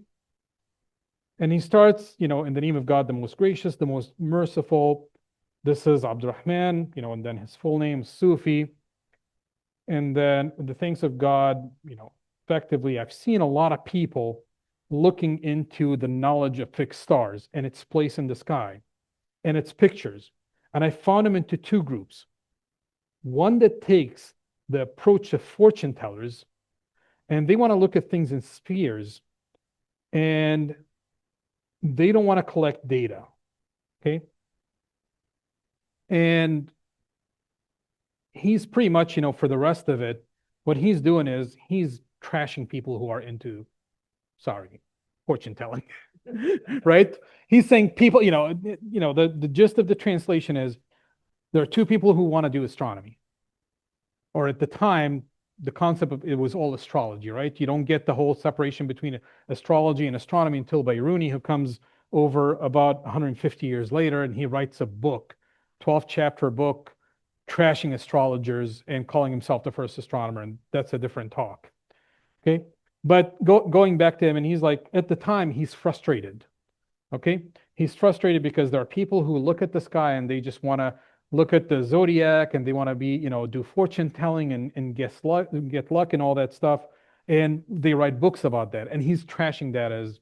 And he starts, in the name of God, the most gracious, the most merciful. This is Abdurrahman, and then his full name, Sufi. And then the thanks of God, effectively, I've seen a lot of people looking into the knowledge of fixed stars and its place in the sky and its pictures. And I found them into two groups. One that takes the approach of fortune tellers, and they want to look at things in spheres, and they don't want to collect data, okay? And he's pretty much, for the rest of it, what he's doing is he's trashing people who are into, fortune telling, right? He's saying people, the gist of the translation is there are two people who want to do astronomy. Or at the time, the concept of it was all astrology, right? You don't get the whole separation between astrology and astronomy until Biruni, who comes over about 150 years later, and he writes a book, 12-chapter book, trashing astrologers and calling himself the first astronomer, and that's a different talk. Okay, but going back to him, and he's like, at the time, he's frustrated. Okay, he's frustrated because there are people who look at the sky and they just want to look at the zodiac, and they want to be, do fortune telling and get luck and all that stuff, and they write books about that, and he's trashing that as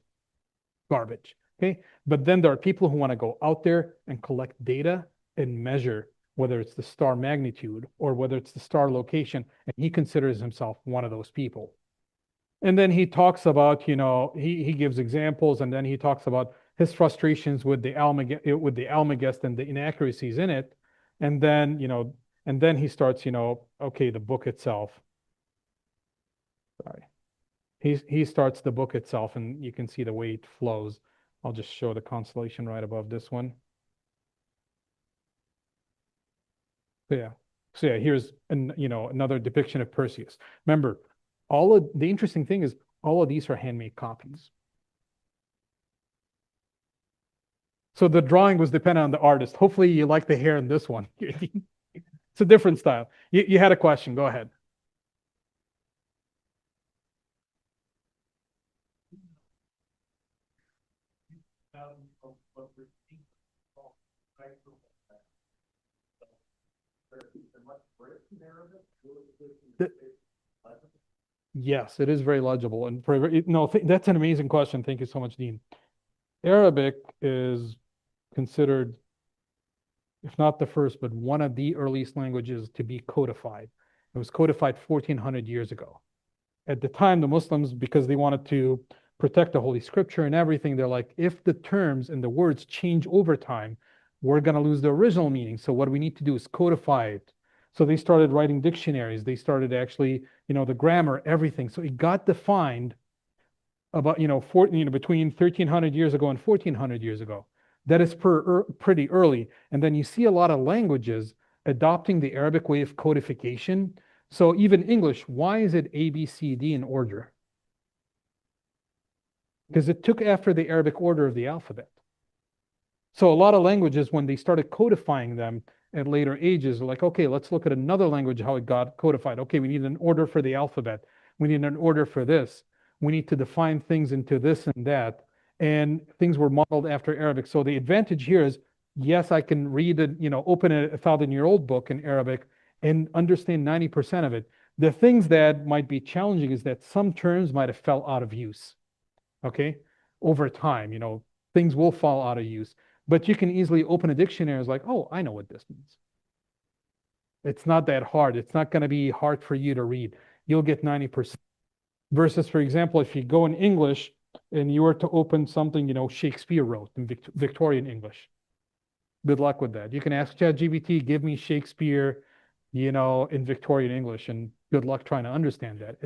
garbage. Okay, but then there are people who want to go out there and collect data and measure whether it's the star magnitude or whether it's the star location, and he considers himself one of those people. And then he talks about, he gives examples, and then he talks about his frustrations with the Almagest and the inaccuracies in it. And then, and then he starts, okay, the book itself. Sorry. He starts the book itself, and you can see the way it flows. I'll just show the constellation right above this one. So yeah, here's another depiction of Perseus. Remember, the interesting thing is all of these are handmade copies. So the drawing was dependent on the artist. Hopefully you like the hair in this one. It's a different style. You had a question, go ahead. Yes, it is very legible. And that's an amazing question. Thank you so much, Dean. Arabic is considered, if not the first, but one of the earliest languages to be codified. It was codified 1400 years ago. At the time, the Muslims, because they wanted to protect the Holy Scripture and everything, they're like, if the terms and the words change over time, we're going to lose the original meaning. So what we need to do is codify it. So they started writing dictionaries. They started actually, the grammar, everything. So it got defined about, between 1300 years ago and 1400 years ago. That is pretty early. And then you see a lot of languages adopting the Arabic way of codification. So even English, why is it A, B, C, D in order? Because it took after the Arabic order of the alphabet. So a lot of languages, when they started codifying them at later ages, are like, okay, let's look at another language, how it got codified. Okay, we need an order for the alphabet. We need an order for this. We need to define things into this and that. And things were modeled after Arabic. So the advantage here is, yes, I can read open a 1,000-year-old book in Arabic and understand 90% of it. The things that might be challenging is that some terms might have fell out of use. Okay, over time, things will fall out of use, but you can easily open a dictionary and it's like, oh, I know what this means. It's not that hard. It's not going to be hard for you to read. You'll get 90%. Versus, for example, if you go in English and you were to open something, Shakespeare wrote in Victorian English. Good luck with that. You can ask ChatGPT, give me Shakespeare, in Victorian English, and good luck trying to understand that.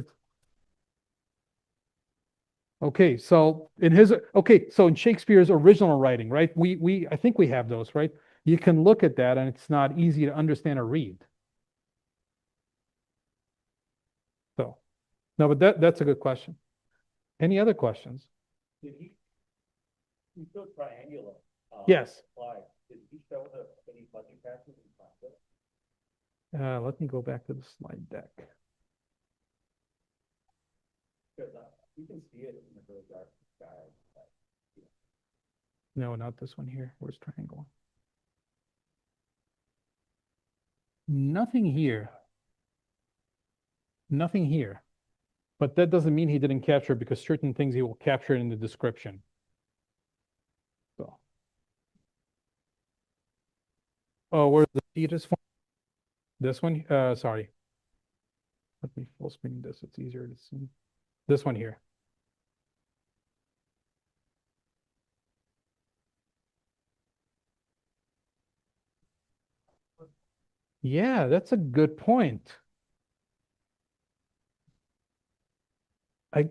Okay, so in Shakespeare's original writing, right? I think we have those, right? You can look at that and it's not easy to understand or read. So, no, but that's a good question. Any other questions? Did he showed triangular. Yes. Slide. Did he show any budget passes in triangular? Let me go back to the slide deck. Because you can see it in the really dark sky. No, not this one here. Where's triangle? Nothing here. Nothing here. But that doesn't mean he didn't capture it, because certain things he will capture in the description. So. Oh, where's the fetus one? This one? Sorry. Let me full screen this. It's easier to see. This one here. Yeah, that's a good point.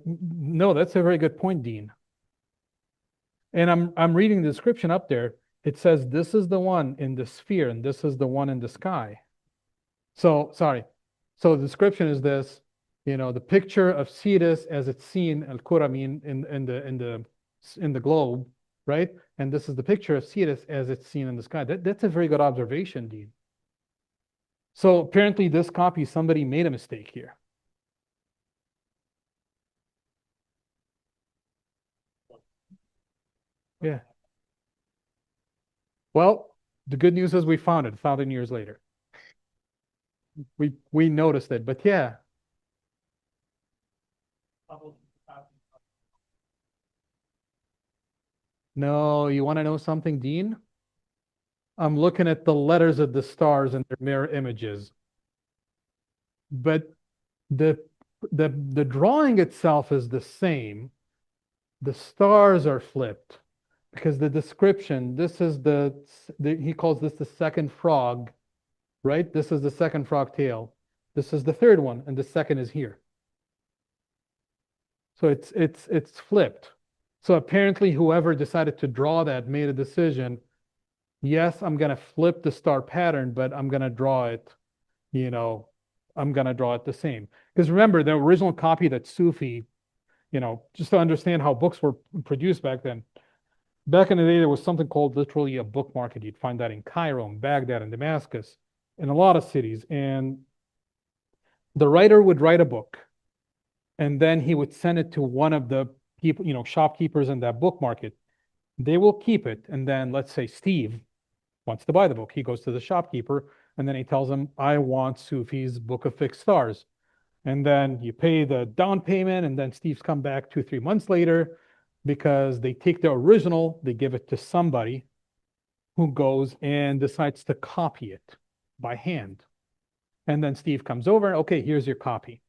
No, that's a very good point, Dean. And I'm reading the description up there. It says this is the one in the sphere and this is the one in the sky. So sorry. So the description is this, the picture of Cetus as it's seen al-Kuramin in the globe, right? And this is the picture of Cetus as it's seen in the sky. That's a very good observation, Dean. So apparently this copy, somebody made a mistake here. Yeah. Well, the good news is we found it 1,000 years later. We noticed it, but yeah. No, you want to know something, Dean? I'm looking at the letters of the stars and their mirror images. But the drawing itself is the same. The stars are flipped because the description, this is he calls this the second frog, right? This is the second frog tail. This is the third one, and the second is here. So it's flipped. So apparently whoever decided to draw that made a decision. Yes, I'm going to flip the star pattern, but I'm going to draw it, I'm going to draw it the same. Because remember, the original copy that Sufi, just to understand how books were produced back then. Back in the day, there was something called literally a book market. You'd find that in Cairo, and Baghdad, and Damascus, in a lot of cities. And the writer would write a book, and then he would send it to one of the people, shopkeepers in that book market. They will keep it. And then let's say Steve wants to buy the book. He goes to the shopkeeper, and then he tells him, I want Sufi's Book of Fixed Stars. And then you pay the down payment, and then Steve's come back 2-3 months later, because they take the original, they give it to somebody who goes and decides to copy it by hand. And then Steve comes over, okay, here's your copy.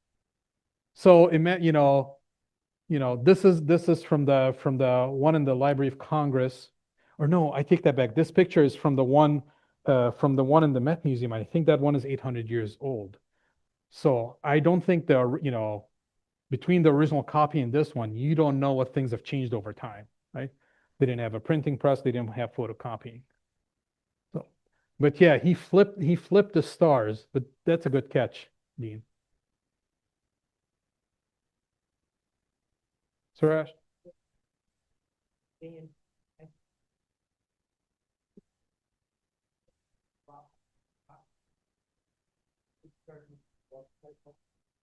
So this is from the one in the Library of Congress. Or no, I take that back. This picture is from the one in the Met Museum. I think that one is 800 years old. So I don't think between the original copy and this one, you don't know what things have changed over time, right? They didn't have a printing press. They didn't have photocopying. So, but yeah, he flipped the stars, but that's a good catch, Dean. Suresh?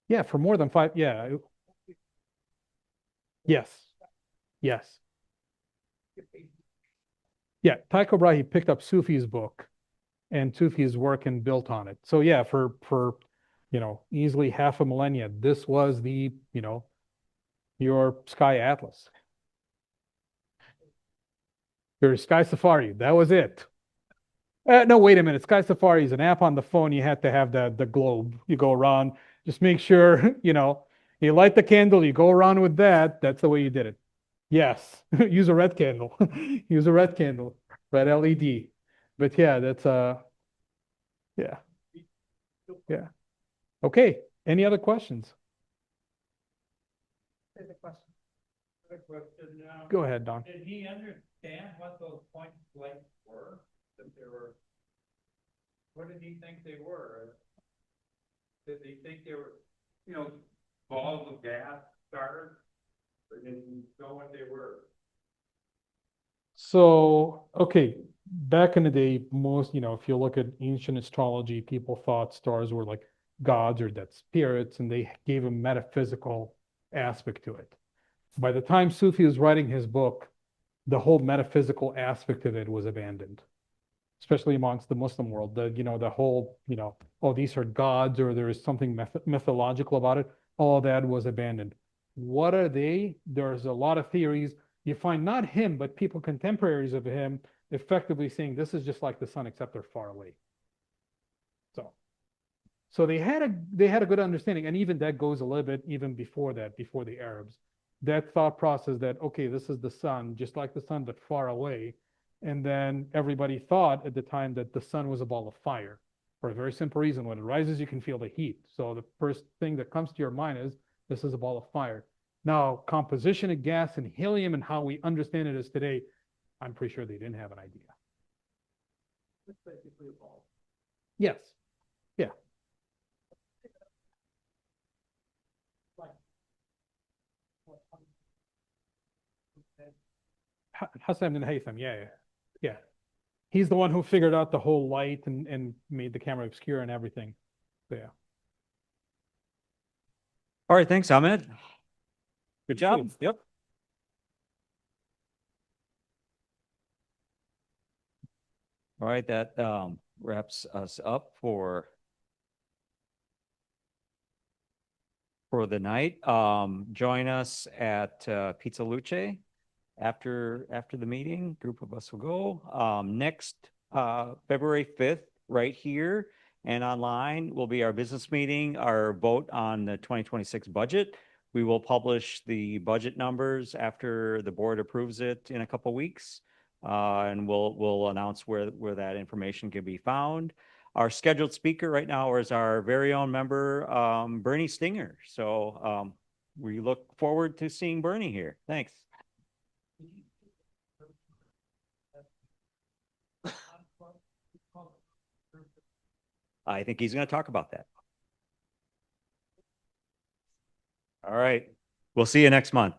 Yeah, for more than 5, yeah. Yes. Yes. Yeah, Tycho Brahe, he picked up Sufi's book and Sufi's work and built on it. So yeah, for easily half a millennia, this was the, your Sky Atlas. Your Sky Safari, that was it. No, wait a minute. Sky Safari is an app on the phone. You had to have the globe. You go around, just make sure, you light the candle, you go around with that. That's the way you did it. Yes, use a red candle. Use a red candle, red LED. But yeah, that's yeah. Yeah. Okay. Any other questions? There's a question. Go ahead, Don. Did he understand what those points like were? That they were, what did he think they were? Did they think they were, balls of gas, stars? Or did he know what they were? So, okay, back in the day, most, if you look at ancient astrology, people thought stars were like gods or that spirits, and they gave a metaphysical aspect to it. By the time Sufi was writing his book, the whole metaphysical aspect of it was abandoned, especially amongst the Muslim world. The whole, oh, these are gods, or there is something mythological about it. All that was abandoned. What are they? There's a lot of theories. You find not him, but people contemporaries of him effectively saying this is just like the sun, except they're far away. So they had a good understanding, and even that goes a little bit even before that, before the Arabs. That thought process that, okay, this is the sun, just like the sun, but far away. And then everybody thought at the time that the sun was a ball of fire, for a very simple reason. When it rises, you can feel the heat. So the first thing that comes to your mind is, this is a ball of fire. Now, composition of gas and helium and how we understand it as today, I'm pretty sure they didn't have an idea. It's basically a ball. Yes. Yeah. Hassan bin Haytham, yeah. He's the one who figured out the whole light and made the camera obscure and everything. So, yeah. All right, thanks, Ahmed. Good job. Yep. All right, that wraps us up for the night. Join us at Pizza Luce after the meeting. Group of us will go. Next February 5th, right here and online, will be our business meeting, our vote on the 2026 budget. We will publish the budget numbers after the board approves it in a couple of weeks, and we'll announce where that information can be found. Our scheduled speaker right now is our very own member, Bernie Stinger. So we look forward to seeing Bernie here. Thanks. I think he's going to talk about that. All right. We'll see you next month.